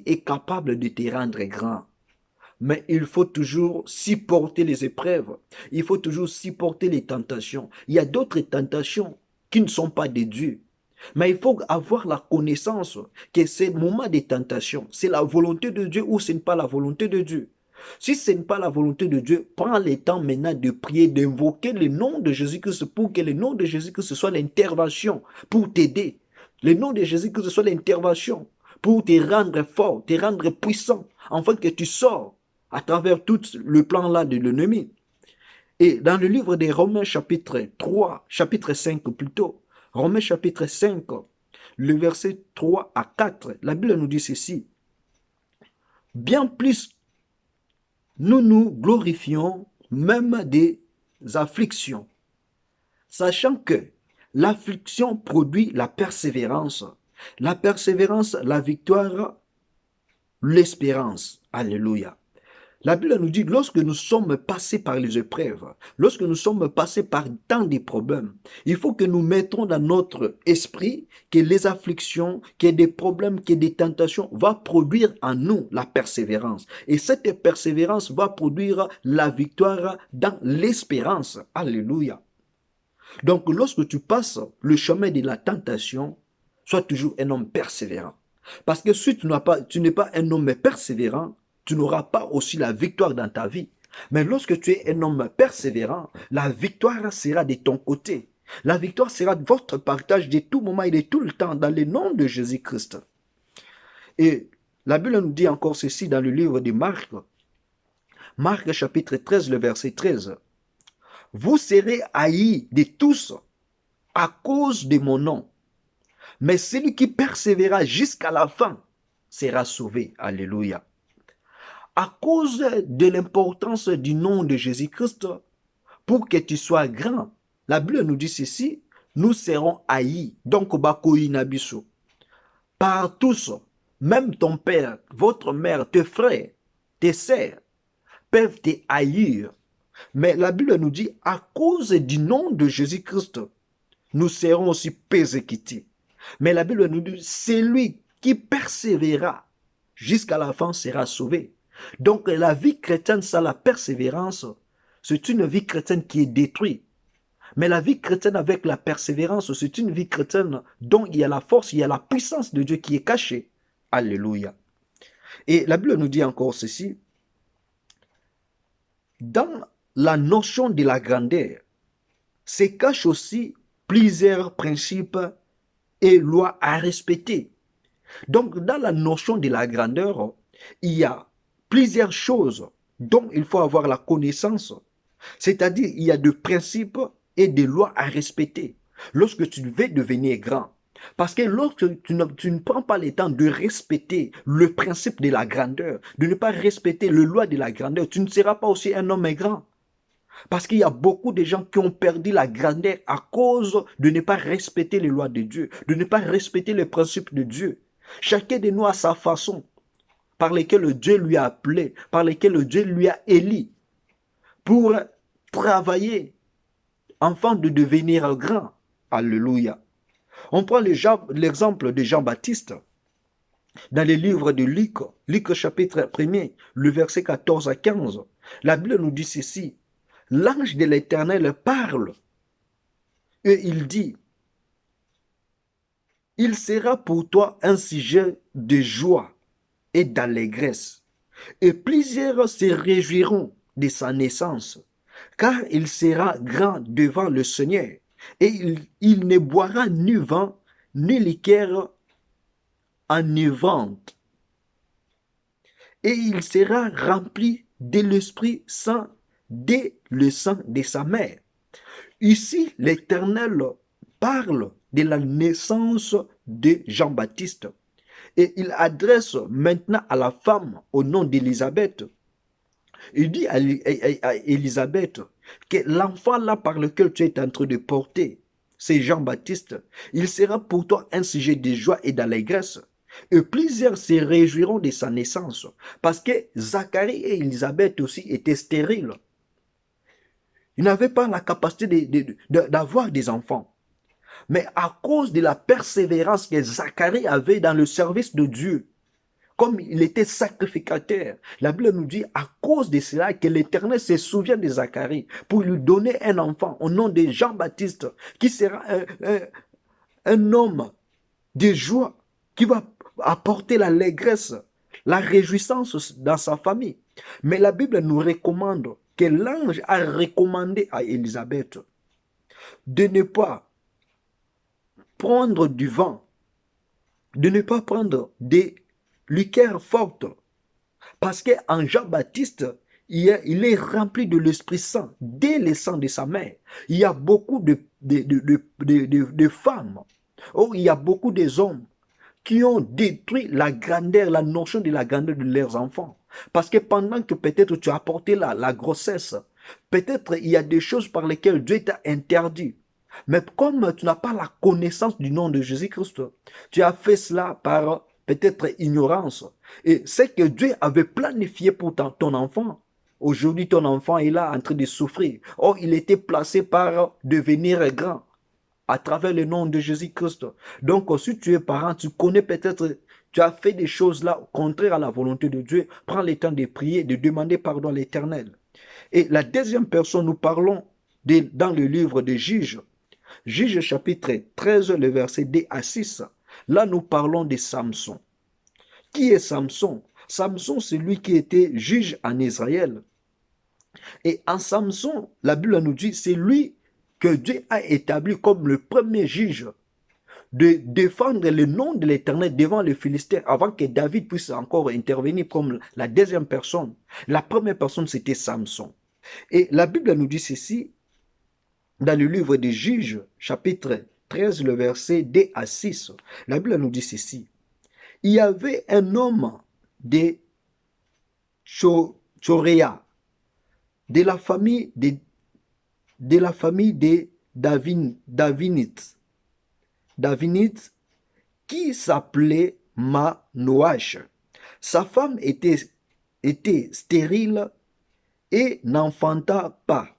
est capable de te rendre grand. Mais il faut toujours supporter les épreuves. Il faut toujours supporter les tentations. Il y a d'autres tentations qui ne sont pas de Dieu. Mais il faut avoir la connaissance que ces moments de tentation, c'est la volonté de Dieu ou ce n'est pas la volonté de Dieu. Si ce n'est pas la volonté de Dieu, prends le temps maintenant de prier, d'invoquer le nom de Jésus-Christ pour que le nom de Jésus-Christ soit l'intervention pour t'aider. Le nom de Jésus-Christ soit l'intervention pour te rendre fort, te rendre puissant, afin que tu sors à travers tout le plan-là de l'ennemi. Et dans le livre des Romains chapitre 3, chapitre 5 plutôt, Romains chapitre 5, le verset 3 à 4, la Bible nous dit ceci. Bien plus, nous nous glorifions même des afflictions, Sachant que l'affliction produit la persévérance, la victoire, l'espérance. Alléluia. La Bible nous dit, lorsque nous sommes passés par les épreuves, lorsque nous sommes passés par tant de problèmes, il faut que nous mettions dans notre esprit que les afflictions, que des problèmes, que des tentations vont produire en nous la persévérance. Et cette persévérance va produire la victoire dans l'espérance. Alléluia. Donc, lorsque tu passes le chemin de la tentation, sois toujours un homme persévérant. Parce que si tu n'es pas un homme persévérant, tu n'auras pas aussi la victoire dans ta vie. Mais lorsque tu es un homme persévérant, la victoire sera de ton côté. La victoire sera de votre partage de tout moment et de tout le temps dans le nom de Jésus-Christ. Et la Bible nous dit encore ceci dans le livre de Marc. Marc chapitre 13, le verset 13. Vous serez haïs de tous à cause de mon nom. Mais celui qui persévérera jusqu'à la fin sera sauvé. Alléluia. À cause de l'importance du nom de Jésus-Christ, pour que tu sois grand, la Bible nous dit ceci, nous serons haïs. Donc, par tous, même ton père, votre mère, tes frères, tes sœurs, peuvent te haïr. Mais la Bible nous dit, à cause du nom de Jésus-Christ, nous serons aussi persécutés. Mais la Bible nous dit, celui qui persévérera jusqu'à la fin sera sauvé. Donc la vie chrétienne sans la persévérance, c'est une vie chrétienne qui est détruite. Mais la vie chrétienne avec la persévérance, c'est une vie chrétienne dont il y a la force, il y a la puissance de Dieu qui est cachée. Alléluia. Et la Bible nous dit encore ceci. Dans la notion de la grandeur, se cachent aussi plusieurs principes et lois à respecter. Donc, dans la notion de la grandeur, il y a plusieurs choses dont il faut avoir la connaissance. C'est-à-dire, il y a des principes et des lois à respecter lorsque tu veux devenir grand. Parce que lorsque tu ne prends pas le temps de respecter le principe de la grandeur, de ne pas respecter le loi de la grandeur, tu ne seras pas aussi un homme grand. Parce qu'il y a beaucoup de gens qui ont perdu la grandeur à cause de ne pas respecter les lois de Dieu, de ne pas respecter les principes de Dieu. Chacun de nous a sa façon par laquelle Dieu lui a appelé, par laquelle Dieu lui a élu pour travailler afin de devenir grand. Alléluia. On prend l'exemple de Jean-Baptiste dans le livre de Luc, Luc chapitre 1er, le verset 14 à 15. La Bible nous dit ceci. L'ange de l'Éternel parle et il dit, il sera pour toi un sujet de joie et d'allégresse, et plusieurs se réjouiront de sa naissance, car il sera grand devant le Seigneur, et il ne boira ni vin, ni liqueur enivrante, et il sera rempli de l'Esprit Saint dès le sein de sa mère. Ici, l'Éternel parle de la naissance de Jean-Baptiste. Et il adresse maintenant à la femme au nom d'Élisabeth. Il dit à Élisabeth que l'enfant là par lequel tu es en train de porter, c'est Jean-Baptiste. Il sera pour toi un sujet de joie et d'allégresse. Et plusieurs se réjouiront de sa naissance. Parce que Zacharie et Élisabeth aussi étaient stériles. Ils n'avaient pas la capacité d'avoir des enfants. Mais à cause de la persévérance que Zacharie avait dans le service de Dieu, comme il était sacrificateur, la Bible nous dit à cause de cela que l'Éternel se souvient de Zacharie pour lui donner un enfant au nom de Jean-Baptiste, qui sera un homme de joie, qui va apporter l'allégresse, la réjouissance dans sa famille. Mais la Bible nous recommande que l'ange a recommandé à Élisabeth de ne pas prendre du vin, de ne pas prendre des liqueurs fortes, parce qu'en Jean-Baptiste, il est rempli de l'Esprit Saint dès le sang de sa mère. Il y a beaucoup de femmes, il y a beaucoup d'hommes qui ont détruit la grandeur, la notion de la grandeur de leurs enfants. Parce que pendant que peut-être tu as apporté la grossesse, peut-être il y a des choses par lesquelles Dieu t'a interdit. Mais comme tu n'as pas la connaissance du nom de Jésus-Christ, tu as fait cela par peut-être ignorance. Et c'est que Dieu avait planifié pour ton enfant. Aujourd'hui, ton enfant est là en train de souffrir. Or, il était placé par devenir grand à travers le nom de Jésus-Christ. Donc, si tu es parent, tu connais peut-être, tu as fait des choses là contraires à la volonté de Dieu. Prends le temps de prier, de demander pardon à l'Éternel. Et la deuxième personne, nous parlons dans le livre de Juges. Juges chapitre 13, le verset 2 à 6. Là, nous parlons de Samson. Qui est Samson? Samson, c'est lui qui était juge en Israël. Et en Samson, la Bible nous dit, c'est lui que Dieu a établi comme le premier juge de défendre le nom de l'Éternel devant les Philistins avant que David puisse encore intervenir comme la deuxième personne. La première personne, c'était Samson. Et la Bible nous dit ceci, dans le livre des Juges, chapitre 13, le verset 2 à 6. La Bible nous dit ceci. Il y avait un homme de Choréa, de la famille de Davinites, qui s'appelait Manoach. Sa femme était stérile et n'enfanta pas.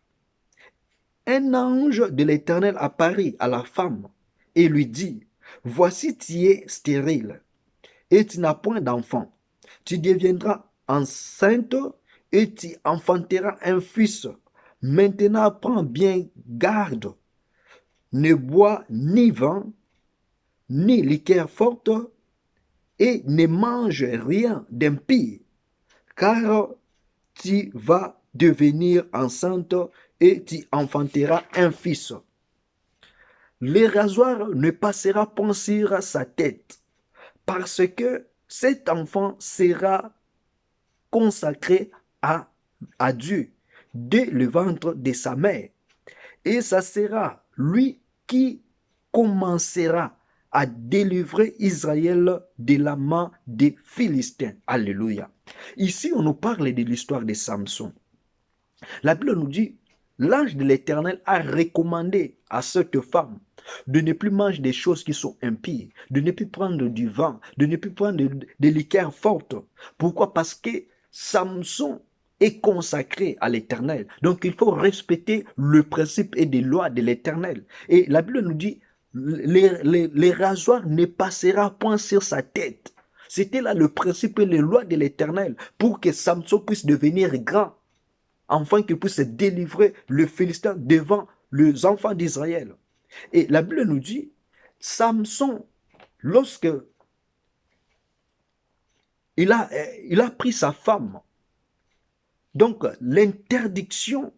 Un ange de l'Éternel apparut à la femme et lui dit, voici tu es stérile et tu n'as point d'enfant. Tu deviendras enceinte et tu enfanteras un fils. Maintenant, prends bien garde. Ne bois ni vin, ni liqueur forte, et ne mange rien d'impie, car tu vas devenir enceinte et tu enfanteras un fils. Le rasoir ne passera point sur sa tête, parce que cet enfant sera consacré à Dieu dès le ventre de sa mère. Et ça sera lui qui commencera à délivrer Israël de la main des Philistins. Alléluia. Ici, on nous parle de l'histoire de Samson. La Bible nous dit, l'ange de l'Éternel a recommandé à cette femme de ne plus manger des choses qui sont impies, de ne plus prendre du vin, de ne plus prendre des liqueurs fortes. Pourquoi? Parce que Samson est consacré à l'Éternel. Donc il faut respecter le principe et les lois de l'Éternel. Et la Bible nous dit, les rasoirs ne passera point sur sa tête. C'était là le principe et les lois de l'Éternel pour que Samson puisse devenir grand, afin qu'il puisse délivrer le Philistin devant les enfants d'Israël. Et la Bible nous dit, Samson, lorsque il a pris sa femme, donc l'interdiction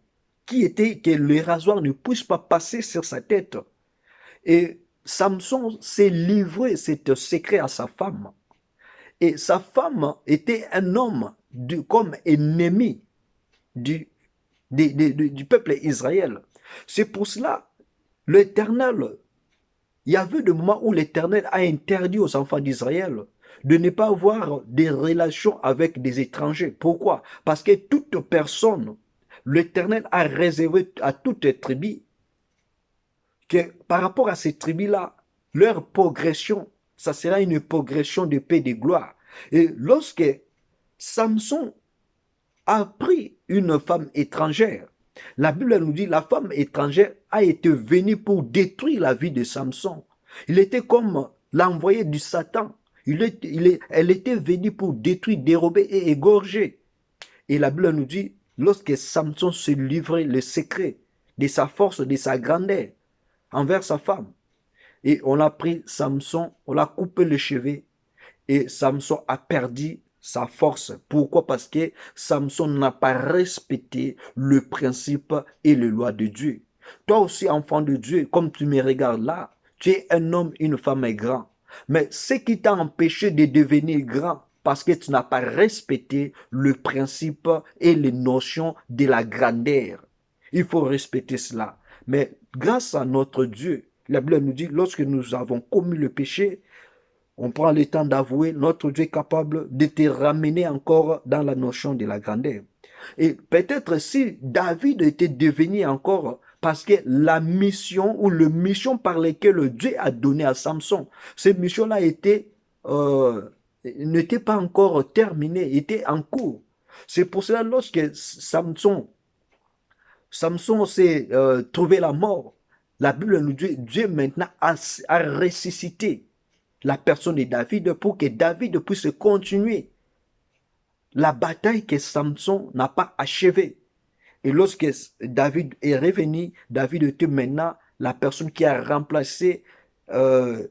qui était que le rasoir ne puisse pas passer sur sa tête, et Samson s'est livré cet secret à sa femme. Et sa femme était un homme comme ennemi du peuple Israël. C'est pour cela, l'Éternel, il y avait des moments où l'Éternel a interdit aux enfants d'Israël de ne pas avoir des relations avec des étrangers. Pourquoi? Parce que toute personne, l'Éternel a réservé à toute tribu que par rapport à ces tribus-là, leur progression, ça sera une progression de paix et de gloire. Et lorsque Samson a pris une femme étrangère, la Bible nous dit la femme étrangère a été venue pour détruire la vie de Samson. Il était comme l'envoyé du Satan. Elle était venue pour détruire, dérober et égorger. Et la Bible nous dit, lorsque Samson se livrait le secret de sa force, de sa grandeur envers sa femme, et on a pris Samson, on l'a coupé les cheveux, et Samson a perdu sa force. Pourquoi? Parce que Samson n'a pas respecté le principe et les lois de Dieu. Toi aussi, enfant de Dieu, comme tu me regardes là, tu es un homme, une femme grand. Mais ce qui t'a empêché de devenir grand, parce que tu n'as pas respecté le principe et les notions de la grandeur. Il faut respecter cela. Mais grâce à notre Dieu, la Bible nous dit, lorsque nous avons commis le péché, on prend le temps d'avouer, notre Dieu est capable de te ramener encore dans la notion de la grandeur. Et peut-être si David était devenu encore Parce que la mission ou le mission par laquelle Dieu a donné à Samson, cette mission-là n'était pas encore terminée, était en cours. C'est pour cela lorsque Samson s'est trouvé la mort, la Bible nous dit Dieu maintenant a ressuscité la personne de David pour que David puisse continuer la bataille que Samson n'a pas achevée. Et lorsque David est revenu, David était maintenant la personne qui a remplacé le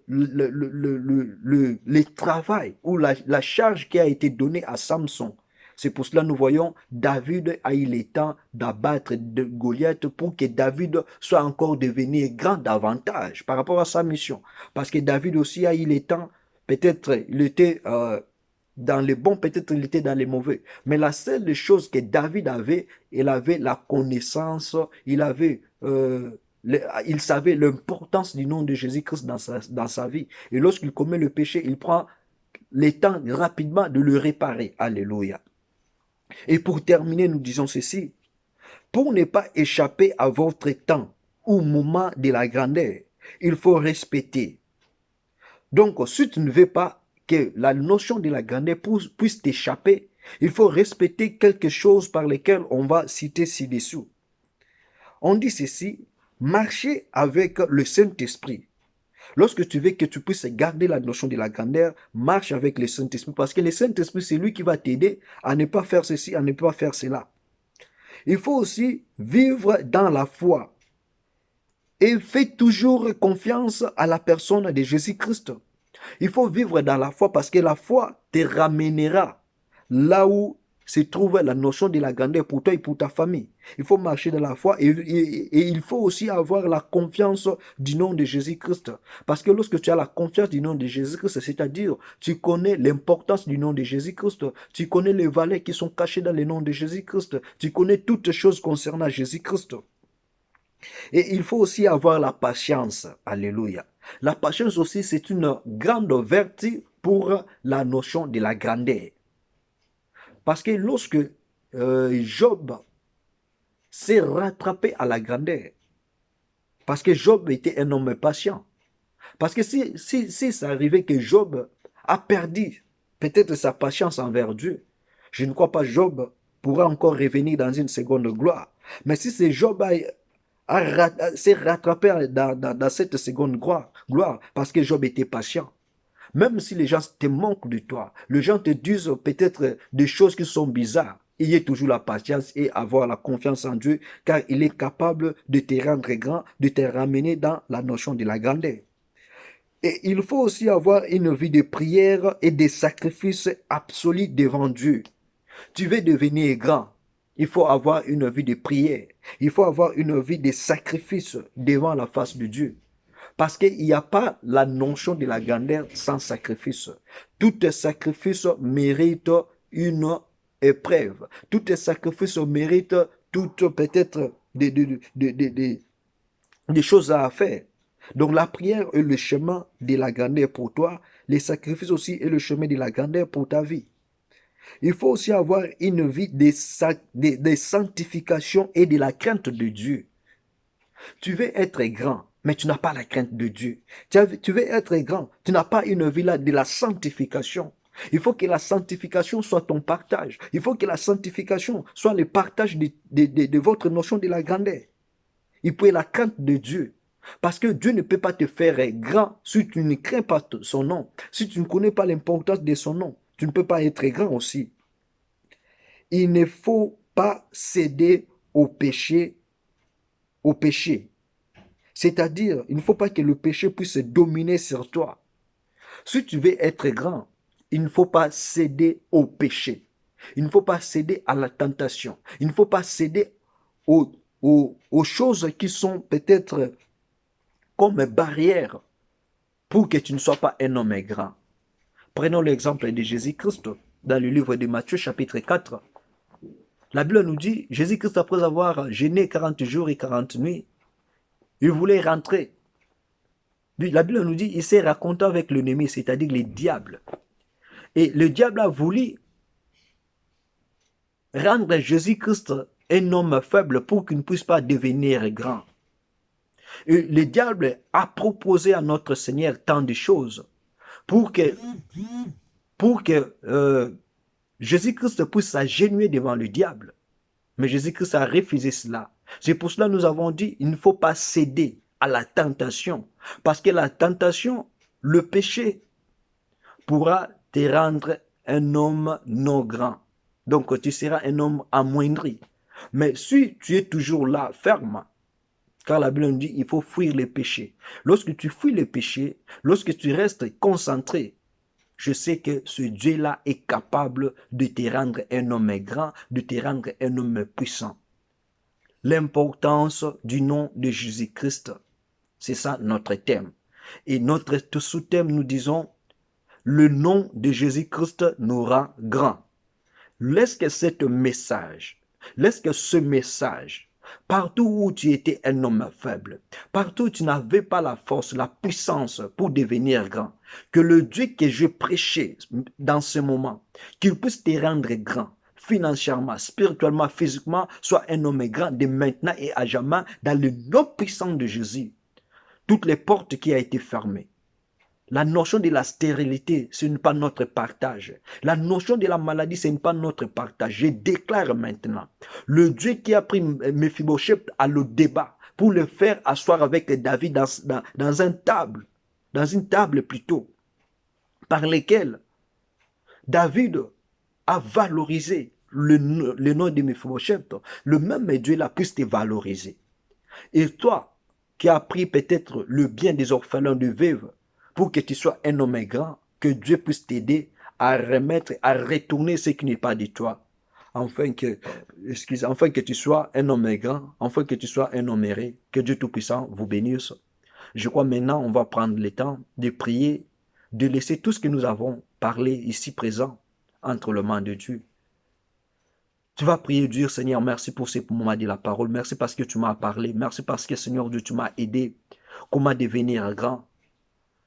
travail ou la charge qui a été donnée à Samson. C'est pour cela que nous voyons David a eu le temps d'abattre Goliath pour que David soit encore devenu grand davantage par rapport à sa mission. Parce que David aussi a eu le temps, peut-être il était dans les bons, peut-être il était dans les mauvais. Mais la seule chose que David avait, il avait la connaissance, il savait l'importance du nom de Jésus-Christ dans sa vie. Et lorsqu'il commet le péché, il prend le temps rapidement de le réparer. Alléluia. Et pour terminer, nous disons ceci. Pour ne pas échapper à votre temps ou moment de la grandeur, il faut respecter. Donc, si tu ne veux pas que la notion de la grandeur puisse t'échapper, il faut respecter quelque chose par lequel on va citer ci-dessous. On dit ceci, marcher avec le Saint-Esprit. Lorsque tu veux que tu puisses garder la notion de la grandeur, marche avec le Saint-Esprit. Parce que le Saint-Esprit, c'est lui qui va t'aider à ne pas faire ceci, à ne pas faire cela. Il faut aussi vivre dans la foi. Et fais toujours confiance à la personne de Jésus-Christ. Il faut vivre dans la foi parce que la foi te ramènera là où se trouve la notion de la grandeur pour toi et pour ta famille. Il faut marcher dans la foi et il faut aussi avoir la confiance du nom de Jésus-Christ. Parce que lorsque tu as la confiance du nom de Jésus-Christ, c'est-à-dire tu connais l'importance du nom de Jésus-Christ, tu connais les valeurs qui sont cachées dans le nom de Jésus-Christ, tu connais toutes choses concernant Jésus-Christ. Et il faut aussi avoir la patience. Alléluia. La patience aussi, c'est une grande vertu pour la notion de la grandeur. Parce que lorsque Job s'est rattrapé à la grandeur, parce que Job était un homme patient, parce que si ça arrivait que Job a perdu peut-être sa patience envers Dieu, je ne crois pas Job pourra encore revenir dans une seconde gloire. Mais si c'est Job s'est rattrapé dans cette seconde gloire, parce que Job était patient. Même si les gens te manquent de toi, les gens te disent peut-être des choses qui sont bizarres, il y a toujours la patience et avoir la confiance en Dieu, car il est capable de te rendre grand, de te ramener dans la notion de la grandeur. Et il faut aussi avoir une vie de prière et de sacrifices absolus devant Dieu. Tu veux devenir grand, il faut avoir une vie de prière, il faut avoir une vie de sacrifice devant la face de Dieu. Parce qu'il n'y a pas la notion de la grandeur sans sacrifice. Tout sacrifice mérite une épreuve. Tout sacrifice mérite peut-être des choses à faire. Donc la prière est le chemin de la grandeur pour toi. Les sacrifices aussi est le chemin de la grandeur pour ta vie. Il faut aussi avoir une vie de sanctification et de la crainte de Dieu. Tu veux être grand, mais tu n'as pas la crainte de Dieu. Tu veux être grand, tu n'as pas une vie là de la sanctification. Il faut que la sanctification soit ton partage. Il faut que la sanctification soit le partage de votre notion de la grandeur. Il faut la crainte de Dieu. Parce que Dieu ne peut pas te faire grand si tu ne crains pas son nom. Si tu ne connais pas l'importance de son nom, tu ne peux pas être grand aussi. Il ne faut pas céder au péché. C'est-à-dire, il ne faut pas que le péché puisse dominer sur toi. Si tu veux être grand, il ne faut pas céder au péché. Il ne faut pas céder à la tentation. Il ne faut pas céder aux choses qui sont peut-être comme barrières pour que tu ne sois pas un homme grand. Prenons l'exemple de Jésus-Christ dans le livre de Matthieu chapitre 4. La Bible nous dit, Jésus-Christ après avoir jeûné 40 jours et 40 nuits, il voulait rentrer. La Bible nous dit, il s'est raconté avec l'ennemi, c'est-à-dire le diable. Et le diable a voulu rendre Jésus-Christ un homme faible pour qu'il ne puisse pas devenir grand. Et le diable a proposé à notre Seigneur tant de choses pour que, Jésus-Christ puisse s'agenouiller devant le diable. Mais Jésus-Christ a refusé cela. C'est pour cela que nous avons dit, il ne faut pas céder à la tentation. Parce que la tentation, le péché, pourra te rendre un homme non grand. Donc tu seras un homme amoindri. Mais si tu es toujours là, ferme, car la Bible nous dit il faut fuir les péchés. Lorsque tu fuis les péchés, lorsque tu restes concentré, je sais que ce Dieu-là est capable de te rendre un homme grand, de te rendre un homme puissant. L'importance du nom de Jésus-Christ, c'est ça notre thème. Et notre sous-thème, nous disons, le nom de Jésus-Christ nous rend grand. Laisse que ce message, partout où tu étais un homme faible, partout où tu n'avais pas la force, la puissance pour devenir grand, que le Dieu que je prêchais dans ce moment, qu'il puisse te rendre grand, financièrement, spirituellement, physiquement, soit un homme grand de maintenant et à jamais, dans le nom puissant de Jésus. Toutes les portes qui ont été fermées. La notion de la stérilité, ce n'est pas notre partage. La notion de la maladie, ce n'est pas notre partage. Je déclare maintenant, le Dieu qui a pris Mephibosheth à le débat pour le faire asseoir avec David dans une table plutôt, par lesquelles David a valorisé le nom de Mephibosheth, le même Dieu l'a puisse te valoriser. Et toi, qui as pris peut-être le bien des orphelins de veuves, pour que tu sois un homme grand, que Dieu puisse t'aider à remettre, à retourner ce qui n'est pas de toi, afin que tu sois un homme grand, afin que tu sois un homme heureux, que Dieu Tout-Puissant vous bénisse. Je crois maintenant, on va prendre le temps de prier, de laisser tout ce que nous avons parlé ici présent entre les mains de Dieu. Tu vas prier, Dieu, Seigneur, merci pour ce moment de la parole, merci parce que tu m'as parlé, merci parce que, Seigneur Dieu, tu m'as aidé, comment devenir grand.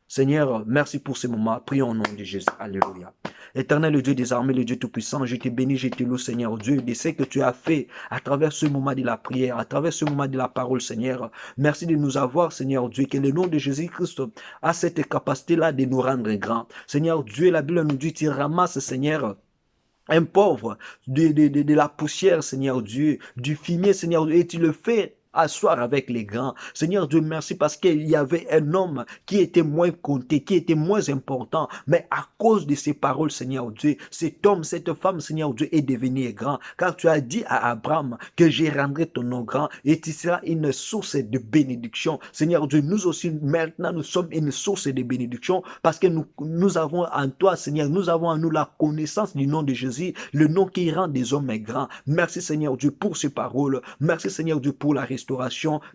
Seigneur, merci pour ce moment. Prions au nom de Jésus. Alléluia. Éternel Dieu des armées, le Dieu Tout-Puissant, je te bénis, je te loue, Seigneur Dieu, de ce que tu as fait à travers ce moment de la prière, à travers ce moment de la parole, Seigneur. Merci de nous avoir, Seigneur Dieu, que le nom de Jésus-Christ a cette capacité-là de nous rendre grands. Seigneur Dieu, la Bible nous dit, tu ramasses, Seigneur, un pauvre de la poussière, Seigneur Dieu, du fumier, Seigneur Dieu, et tu le fais asseoir avec les grands. Seigneur Dieu, merci parce qu'il y avait un homme qui était moins compté, qui était moins important, mais à cause de ces paroles, Seigneur Dieu, cet homme, cette femme, Seigneur Dieu, est devenu grand, car tu as dit à Abraham que je rendrai ton nom grand et tu seras une source de bénédiction. Seigneur Dieu, nous aussi, maintenant, nous sommes une source de bénédiction parce que nous avons en toi, Seigneur, nous avons en nous la connaissance du nom de Jésus, le nom qui rend des hommes grands. Merci, Seigneur Dieu, pour ces paroles. Merci, Seigneur Dieu, pour la restauration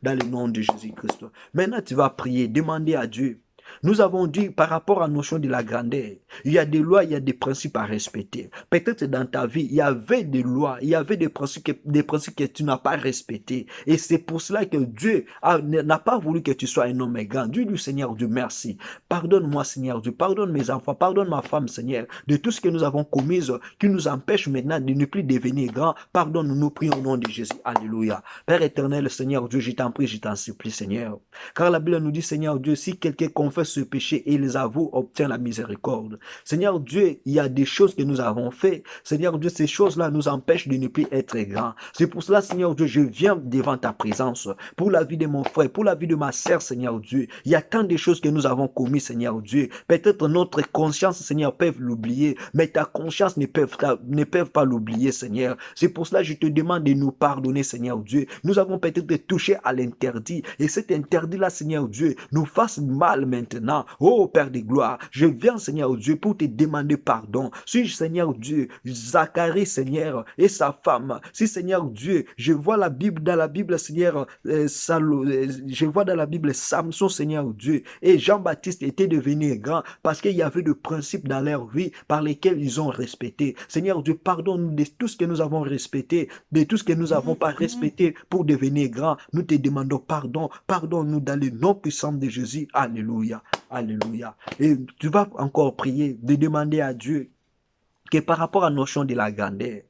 dans le nom de Jésus-Christ. Maintenant, tu vas prier, demander à Dieu. Nous avons dit par rapport à la notion de la grandeur, il y a des lois, il y a des principes à respecter. Peut-être dans ta vie, il y avait des lois, il y avait des principes que tu n'as pas respectés. Et c'est pour cela que Dieu n'a pas voulu que tu sois un homme grand. Dieu du Seigneur, Dieu, merci. Pardonne-moi, Seigneur Dieu, pardonne mes enfants, pardonne ma femme, Seigneur, de tout ce que nous avons commis qui nous empêche maintenant de ne plus devenir grand. Pardonne-nous, nous prions au nom de Jésus. Alléluia. Père éternel, Seigneur Dieu, je t'en prie, je t'en supplie, Seigneur. Car la Bible nous dit, Seigneur Dieu, si quelqu'un confesse ce péché et les avoue, obtient la miséricorde. Seigneur Dieu, il y a des choses que nous avons fait. Seigneur Dieu, ces choses-là nous empêchent de ne plus être grands. C'est pour cela, Seigneur Dieu, je viens devant ta présence pour la vie de mon frère, pour la vie de ma sœur, Seigneur Dieu. Il y a tant de choses que nous avons commises, Seigneur Dieu. Peut-être notre conscience, Seigneur, peut l'oublier, mais ta conscience ne peut pas l'oublier, Seigneur. C'est pour cela que je te demande de nous pardonner, Seigneur Dieu. Nous avons peut-être touché à l'interdit et cet interdit-là, Seigneur Dieu, nous fasse mal maintenant. Oh Père de gloire, je viens, Seigneur Dieu, pour te demander pardon. Si, Seigneur Dieu, Zacharie, Seigneur, et sa femme, si, Seigneur Dieu, je vois la Bible, dans la Bible, Seigneur, je vois dans la Bible Samson, Seigneur Dieu, et Jean-Baptiste était devenu grand parce qu'il y avait des principes dans leur vie par lesquels ils ont respecté. Seigneur Dieu, pardonne-nous de tout ce que nous avons respecté, de tout ce que nous n'avons pas respecté pour devenir grand. Nous te demandons pardon, pardonne-nous dans le nom puissant de Jésus. Alléluia. Alléluia. Et tu vas encore prier, de demander à Dieu que par rapport à la notion de la grandeur,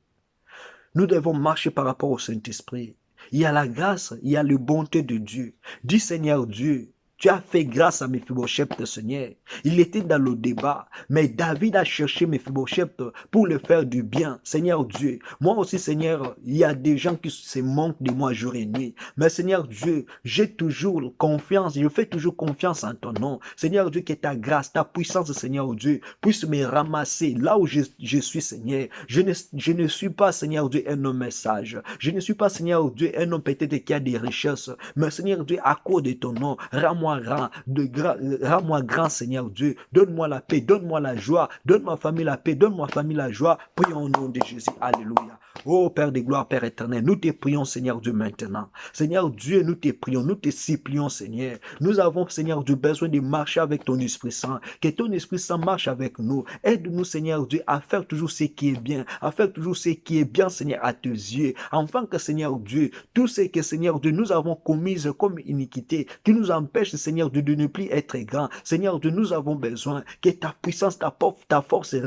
nous devons marcher par rapport au Saint-Esprit. Il y a la grâce, il y a la bonté de Dieu. Dis Seigneur Dieu, tu as fait grâce à Mephibosheth, Seigneur. Il était dans le débat, mais David a cherché Mephibosheth pour le faire du bien. Seigneur Dieu, moi aussi, Seigneur, il y a des gens qui se moquent de moi jour et nuit. Mais Seigneur Dieu, j'ai toujours confiance, je fais toujours confiance en ton nom. Seigneur Dieu, que ta grâce, ta puissance, Seigneur Dieu, puisse me ramasser là où je suis, Seigneur. Je ne suis pas, Seigneur Dieu, un homme sage. Je ne suis pas, Seigneur Dieu, un homme peut-être qui a des richesses. Mais Seigneur Dieu, à cause de ton nom, rends-moi grand, Seigneur Dieu. Donne-moi la paix, donne-moi la joie, donne ma famille la paix, donne ma famille la joie. Prions au nom de Jésus. Alléluia. Oh Père de gloire, Père éternel, nous te prions, Seigneur Dieu, maintenant. Seigneur Dieu, nous te prions, nous te supplions, Seigneur. Nous avons, Seigneur Dieu, besoin de marcher avec ton Esprit Saint. Que ton Esprit Saint marche avec nous. Aide-nous, Seigneur Dieu, à faire toujours ce qui est bien, à faire toujours ce qui est bien, Seigneur, à tes yeux. Enfin que, Seigneur Dieu, tout ce que, Seigneur Dieu, nous avons commis comme iniquité, qui nous empêche, Seigneur Dieu, de ne plus être grand. Seigneur Dieu, nous avons besoin que ta puissance, ta force,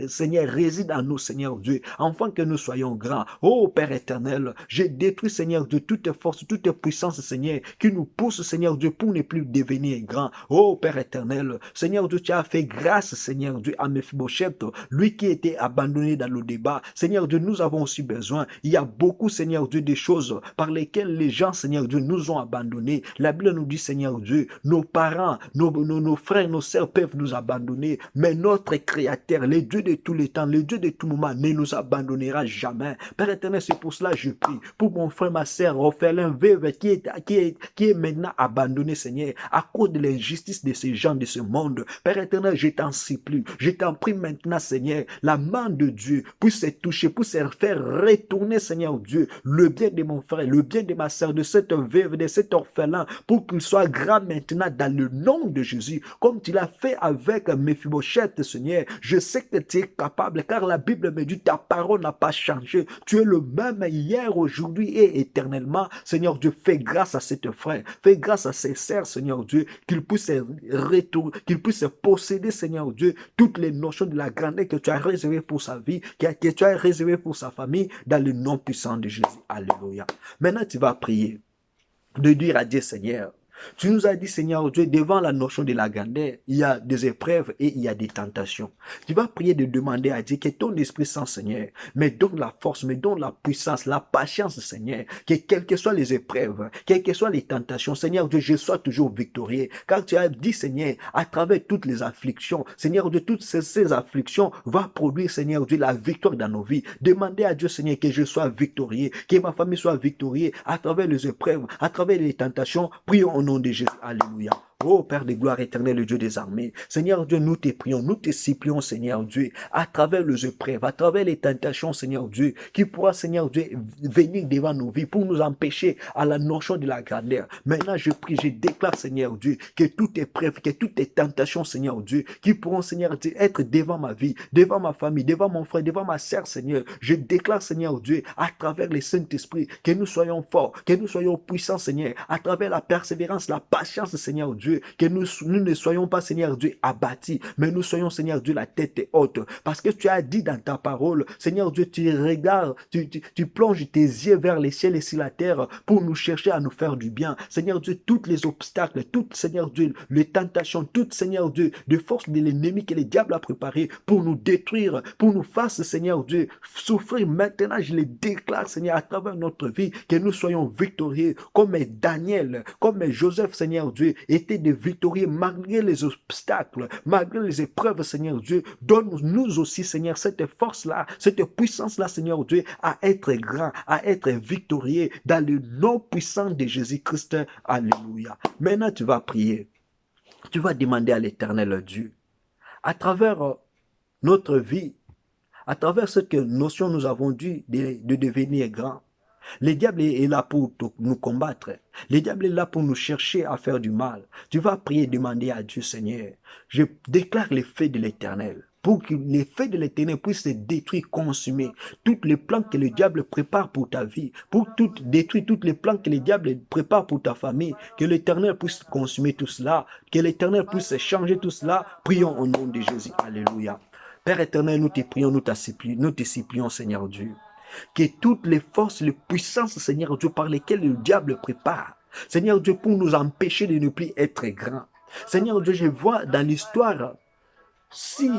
Seigneur, réside en nous, Seigneur Dieu. Enfin que nous soyons grands. Oh Père éternel, je détruis, Seigneur Dieu, toute force, toute puissance, Seigneur, qui nous pousse, Seigneur Dieu, pour ne plus devenir grands. Oh Père éternel, Seigneur Dieu, tu as fait grâce, Seigneur Dieu, à Mephibosheth, lui qui était abandonné dans le débat. Seigneur Dieu, nous avons aussi besoin. Il y a beaucoup, Seigneur Dieu, des choses par lesquelles les gens, Seigneur Dieu, nous ont abandonnés. La Bible nous dit, Seigneur Dieu, nos parents, nos frères, nos sœurs peuvent nous abandonner, mais notre Créateur, le Dieu de tous les temps, le Dieu de tout moment, ne nous abandonnera jamais. Père éternel, c'est pour cela que je prie, pour mon frère, ma sœur, orphelin, veuve, qui est maintenant abandonné, Seigneur, à cause de l'injustice de ces gens de ce monde. Père éternel, je t'en supplie, je t'en prie maintenant, Seigneur, la main de Dieu puisse se toucher, puisse se faire retourner, Seigneur Dieu, le bien de mon frère, le bien de ma sœur, de cette veuve, de cet orphelin, pour qu'il soit grand maintenant dans le nom de Jésus, comme tu l'as fait avec Mephibosheth, Seigneur. Je sais que tu es capable, car la Bible me dit, ta parole n'a pas changé. Tu es le même hier, aujourd'hui et éternellement. Seigneur Dieu, fais grâce à cet frère, fais grâce à ses sœurs, Seigneur Dieu, qu'il puisse retourner, qu'il puisse posséder, Seigneur Dieu, toutes les notions de la grandeur que tu as réservées pour sa vie, que tu as réservées pour sa famille, dans le nom puissant de Jésus. Alléluia. Maintenant, tu vas prier, de dire à Dieu, Seigneur, tu nous as dit, Seigneur Dieu, devant la notion de la grandeur, il y a des épreuves et il y a des tentations. Tu vas prier de demander à Dieu que ton Esprit Saint, Seigneur, me donne la force, me donne la puissance, la patience, Seigneur, que quelles que soient les épreuves, quelles que soient les tentations, Seigneur Dieu, je sois toujours victorieux. Car tu as dit, Seigneur, à travers toutes les afflictions, Seigneur Dieu, toutes ces afflictions vont produire, Seigneur Dieu, la victoire dans nos vies. Demandez à Dieu, Seigneur, que je sois victorieux, que ma famille soit victorieuse à travers les épreuves, à travers les tentations. Prions au nom de Jésus. Alléluia. Oh Père de gloire éternelle, le Dieu des armées, Seigneur Dieu, nous te prions, nous te supplions, Seigneur Dieu, à travers les épreuves, à travers les tentations, Seigneur Dieu, qui pourra, Seigneur Dieu, venir devant nos vies pour nous empêcher à la notion de la grandeur. Maintenant, je prie, je déclare, Seigneur Dieu, que toute épreuve, que toutes les tentations, Seigneur Dieu, qui pourront, Seigneur Dieu, être devant ma vie, devant ma famille, devant mon frère, devant ma sœur, Seigneur, je déclare, Seigneur Dieu, à travers le Saint-Esprit, que nous soyons forts, que nous soyons puissants, Seigneur, à travers la persévérance, la patience, Seigneur Dieu, que nous ne soyons pas, Seigneur Dieu, abattus, mais nous soyons, Seigneur Dieu, la tête haute. Parce que tu as dit dans ta parole, Seigneur Dieu, tu regardes, tu plonges tes yeux vers les ciels et sur la terre pour nous chercher à nous faire du bien. Seigneur Dieu, tous les obstacles, toutes, Seigneur Dieu, les tentations, toutes, Seigneur Dieu, de force de l'ennemi que le diable a préparé pour nous détruire, pour nous faire, Seigneur Dieu, souffrir. Maintenant, je les déclare, Seigneur, à travers notre vie, que nous soyons victorieux, comme Daniel, comme Joseph, Seigneur Dieu, était de victorieux malgré les obstacles, malgré les épreuves, Seigneur Dieu. Donne-nous aussi, Seigneur, cette force-là, cette puissance-là, Seigneur Dieu, à être grand, à être victorieux dans le nom puissant de Jésus-Christ. Alléluia. Maintenant, tu vas prier. Tu vas demander à l'Éternel Dieu, à travers notre vie, à travers cette notion nous avons dû de devenir grand. Le diable est là pour nous combattre. Le diable est là pour nous chercher à faire du mal. Tu vas prier et demander à Dieu, Seigneur, je déclare les faits de l'Éternel, pour que les faits de l'Éternel puissent se détruire, consumer tous les plans que le diable prépare pour ta vie, pour détruire tous les plans que le diable prépare pour ta famille, que l'Éternel puisse consumer tout cela, que l'Éternel puisse changer tout cela. Prions au nom de Jésus. Alléluia. Père éternel, nous te prions, nous te supplions, Seigneur Dieu. que toutes les forces, les puissances, Seigneur Dieu, par lesquelles le diable prépare, Seigneur Dieu, pour nous empêcher de ne plus être grands. Seigneur Dieu, je vois dans l'histoire, si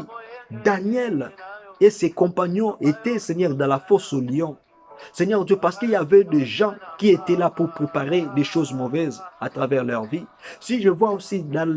Daniel et ses compagnons étaient, Seigneur, dans la fosse au lion, Seigneur Dieu, parce qu'il y avait des gens qui étaient là pour préparer des choses mauvaises à travers leur vie. Si je vois aussi dans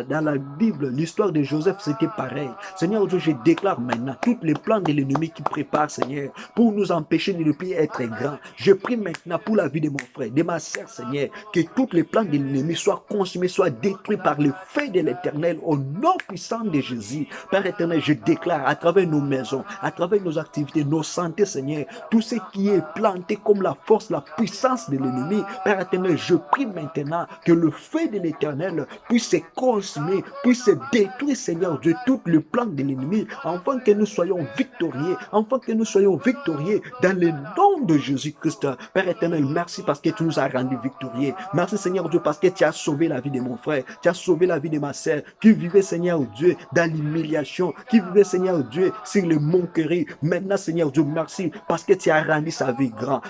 la Bible, l'histoire de Joseph, c'était pareil. Seigneur Dieu, je déclare maintenant tous les plans de l'ennemi qui prépare, Seigneur, pour nous empêcher de ne plus être grands. Je prie maintenant pour la vie de mon frère, de ma sœur, Seigneur, que tous les plans de l'ennemi soient consumés, soient détruits par le feu de l'Éternel, au nom puissant de Jésus. Père éternel, je déclare à travers nos maisons, à travers nos activités, nos santé, Seigneur, tout ce qui est planté comme la force, la puissance de l'ennemi. Père éternel, je prie maintenant que le feu de l'Éternel puisse se consumer, puisse se détruire, Seigneur Dieu, tout le plan de l'ennemi, afin que nous soyons victorieux, afin que nous soyons victorieux dans le nom de Jésus-Christ. Père éternel, merci parce que tu nous as rendus victorieux. Merci, Seigneur Dieu, parce que tu as sauvé la vie de mon frère, tu as sauvé la vie de ma sœur, qui vivait, Seigneur Dieu, dans l'humiliation, qui vivait, Seigneur Dieu, sur les moqueries. Maintenant, Seigneur Dieu, merci parce que tu as rendu sa vie grand.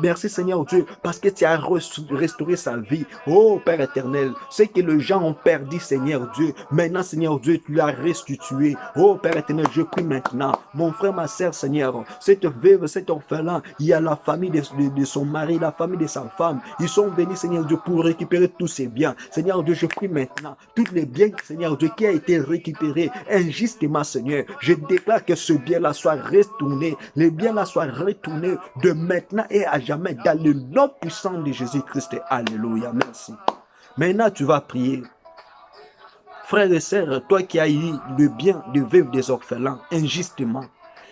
Merci, Seigneur Dieu, parce que tu as restauré sa vie. Oh, Père éternel, ce que les gens ont perdu, Seigneur Dieu, maintenant, Seigneur Dieu, tu l'as restitué. Oh, Père éternel, je prie maintenant, mon frère, ma sœur, Seigneur, cette veuve, cet orphelin, il y a la famille de son mari, la famille de sa femme. Ils sont venus, Seigneur Dieu, pour récupérer tous ses biens. Seigneur Dieu, je prie maintenant, tous les biens, Seigneur Dieu, qui a été récupéré injustement, Seigneur, je déclare que ce bien-là soit retourné, les biens-là soient retournés de maintenant et à jamais dans le nom puissant de Jésus-Christ. Alléluia, merci. Maintenant, tu vas prier. Frères et sœurs, toi qui as eu le bien de veuves des orphelins injustement,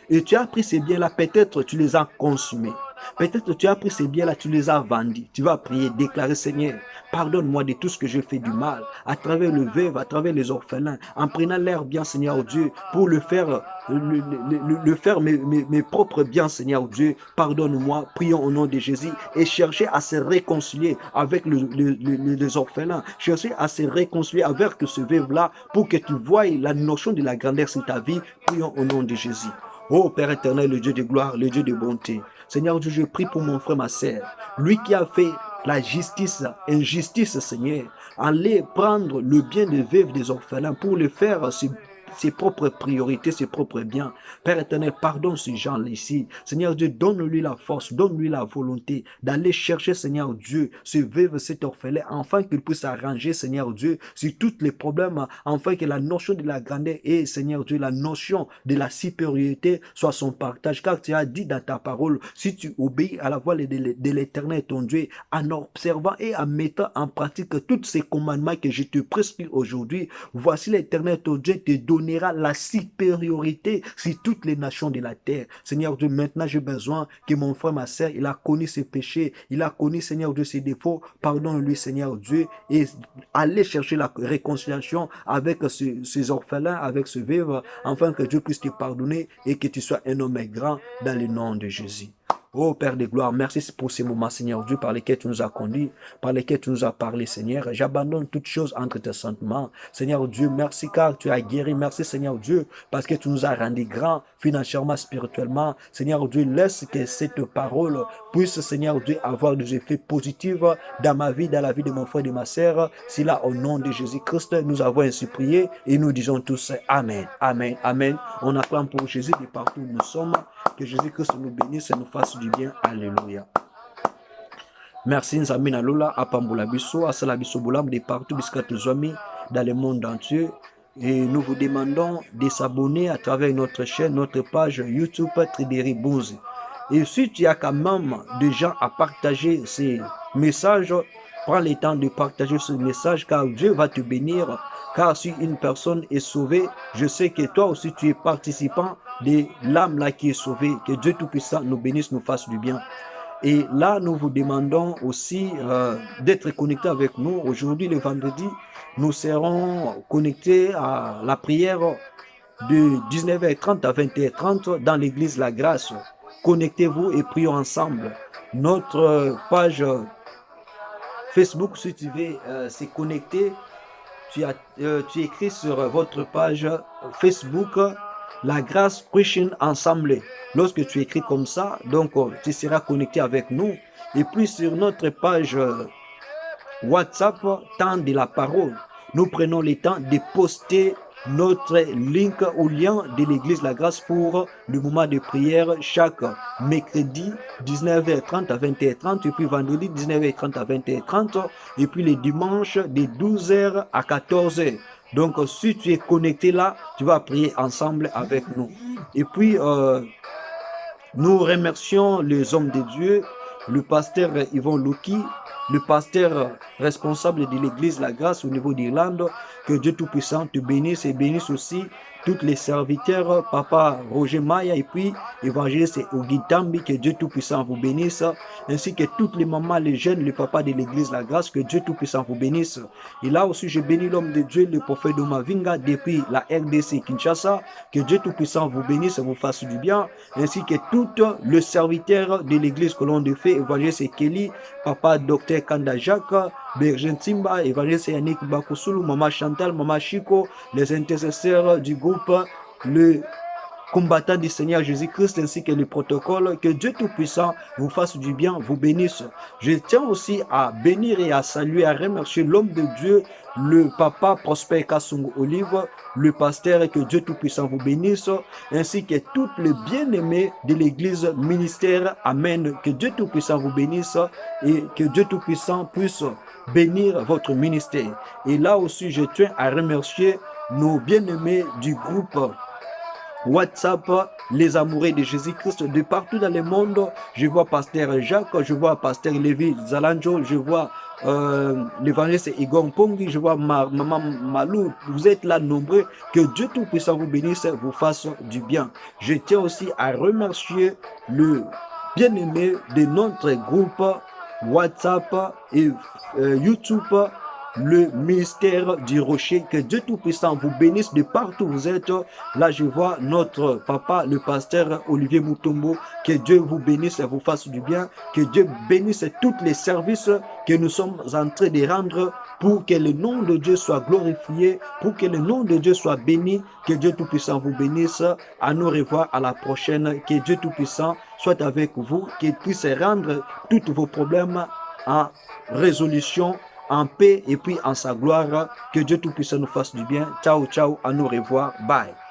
et tu as pris ces biens-là, peut-être tu les as consumés. Peut-être tu as pris ces biens-là, tu les as vendus. Tu vas prier, déclarer, Seigneur, pardonne-moi de tout ce que je fais du mal, à travers le veuve, à travers les orphelins, en prenant leur bien, Seigneur Dieu, pour le faire, mes propres biens, Seigneur Dieu. Pardonne-moi, prions au nom de Jésus, et chercher à se réconcilier avec les orphelins, chercher à se réconcilier avec ce veuve-là, pour que tu voies la notion de la grandeur sur ta vie. Prions au nom de Jésus. Oh Père éternel, le Dieu de gloire, le Dieu de bonté. Seigneur Dieu, je prie pour mon frère, ma sœur. Lui qui a fait la justice, injustice, Seigneur. Allez prendre le bien des veuves, des orphelins pour le faire ses propres priorités, ses propres biens. Père éternel, pardonne ces gens-là ici. Seigneur Dieu, donne-lui la force, donne-lui la volonté d'aller chercher, Seigneur Dieu, ce veuve, cet orphelin, afin qu'il puisse arranger, Seigneur Dieu, sur tous les problèmes, afin que la notion de la grandeur et, Seigneur Dieu, la notion de la supériorité soit son partage. Car tu as dit dans ta parole, si tu obéis à la voix de l'Éternel, ton Dieu, en observant et en mettant en pratique tous ces commandements que je te prescris aujourd'hui, voici l'Éternel, ton Dieu, te donne la supériorité sur toutes les nations de la terre. Seigneur Dieu, maintenant j'ai besoin que mon frère, ma sœur, il a connu ses péchés, il a connu, Seigneur Dieu, ses défauts. Pardonne-lui, Seigneur Dieu, et allez chercher la réconciliation avec ces orphelins, avec ce veuve, afin que Dieu puisse te pardonner et que tu sois un homme grand dans le nom de Jésus. Oh Père de gloire, merci pour ces moments, Seigneur Dieu, par lesquels tu nous as conduits, par lesquels tu nous as parlé, Seigneur. J'abandonne toutes choses entre tes sentiments. Seigneur Dieu, merci car tu as guéri. Merci, Seigneur Dieu, parce que tu nous as rendus grands financièrement, spirituellement. Seigneur Dieu, laisse que cette parole puisse, Seigneur Dieu, avoir des effets positifs dans ma vie, dans la vie de mon frère et de ma sœur. C'est là, au nom de Jésus-Christ, nous avons ainsi prié et nous disons tous Amen, Amen, Amen. On acclame pour Jésus de partout où nous sommes. Que Jésus-Christ nous bénisse et nous fasse du bien. Alléluia. Merci Nzambi Nalola, Apambola Bisso, Asala Bisso Boulam, de partout, Biscatozami, dans le monde entier. Et nous vous demandons de s'abonner à travers notre chaîne, notre page YouTube, Trideri Bunzi. Et si tu as quand même des gens à partager ces messages, prends le temps de partager ce message car Dieu va te bénir. Car si une personne est sauvée, je sais que toi aussi tu es participant de l'âme là qui est sauvée. Que Dieu Tout-Puissant nous bénisse, nous fasse du bien. Et là, nous vous demandons aussi d'être connectés avec nous. Aujourd'hui, le vendredi, nous serons connectés à la prière de 19h30 à 20h30 dans l'église La Grâce. Connectez-vous et prions ensemble. Notre page Facebook, si tu veux se connecter, tu écris sur votre page Facebook la grâce preaching ensemble. Lorsque tu écris comme ça, donc tu seras connecté avec nous. Et puis sur notre page WhatsApp, temps de la parole, nous prenons le temps de poster notre link ou lien de l'église La Grâce pour le moment de prière chaque mercredi 19h30 à 20h30 et puis vendredi 19h30 à 20h30 et puis les dimanches de 12h à 14h. Donc si tu es connecté là, tu vas prier ensemble avec nous. Et puis nous remercions les hommes de Dieu, le pasteur Yvon Louki, le pasteur responsable de l'église La Grâce au niveau d'Irlande. Que Dieu Tout-Puissant te bénisse et bénisse aussi tous les serviteurs, Papa Roger Maya et puis évangéliste Ogitambi. Que Dieu Tout-Puissant vous bénisse, ainsi que toutes les mamans, les jeunes, les papas de l'église La Grâce. Que Dieu Tout-Puissant vous bénisse. Et là aussi, je bénis l'homme de Dieu, le prophète Domavinga, depuis la RDC Kinshasa. Que Dieu Tout-Puissant vous bénisse et vous fasse du bien, ainsi que tout le serviteur de l'église Colombe de Feu, évangéliste Kelly, Papa Docteur Kanda Jacques, Bergen Timba, évangéliste Yannick Bakoussoulou, Maman Chantal, Maman Chico, les intercesseurs du groupe, le combattant du Seigneur Jésus-Christ ainsi que le protocole. Que Dieu Tout-Puissant vous fasse du bien, vous bénisse. Je tiens aussi à bénir et à saluer, à remercier l'homme de Dieu, le papa Prosper Kassongo Olive, le pasteur. Que Dieu Tout-Puissant vous bénisse, ainsi que tous les bien-aimés de l'église ministère. Amen. Que Dieu Tout-Puissant vous bénisse et que Dieu Tout-Puissant puisse bénir votre ministère. Et là aussi, je tiens à remercier nos bien-aimés du groupe WhatsApp, les amoureux de Jésus-Christ de partout dans le monde. Je vois Pasteur Jacques, je vois Pasteur Lévi Zalanjo, je vois l'évangéliste Igor Pongi, je vois Maman Malou. Vous êtes là nombreux. Que Dieu Tout-Puissant vous bénisse, vous fasse du bien. Je tiens aussi à remercier le bien-aimé de notre groupe WhatsApp et YouTube, le ministère du Rocher. Que Dieu Tout-Puissant vous bénisse de partout où vous êtes. Là, je vois notre papa, le pasteur Olivier Moutombo. Que Dieu vous bénisse et vous fasse du bien. Que Dieu bénisse tous les services que nous sommes en train de rendre pour que le nom de Dieu soit glorifié, pour que le nom de Dieu soit béni. Que Dieu Tout-Puissant vous bénisse. À nous revoir à la prochaine. Que Dieu Tout-Puissant soit avec vous, qu'il puisse rendre tous vos problèmes en résolution, en paix et puis en sa gloire. Que Dieu Tout-Puissant nous fasse du bien. Ciao, ciao, à nous revoir. Bye.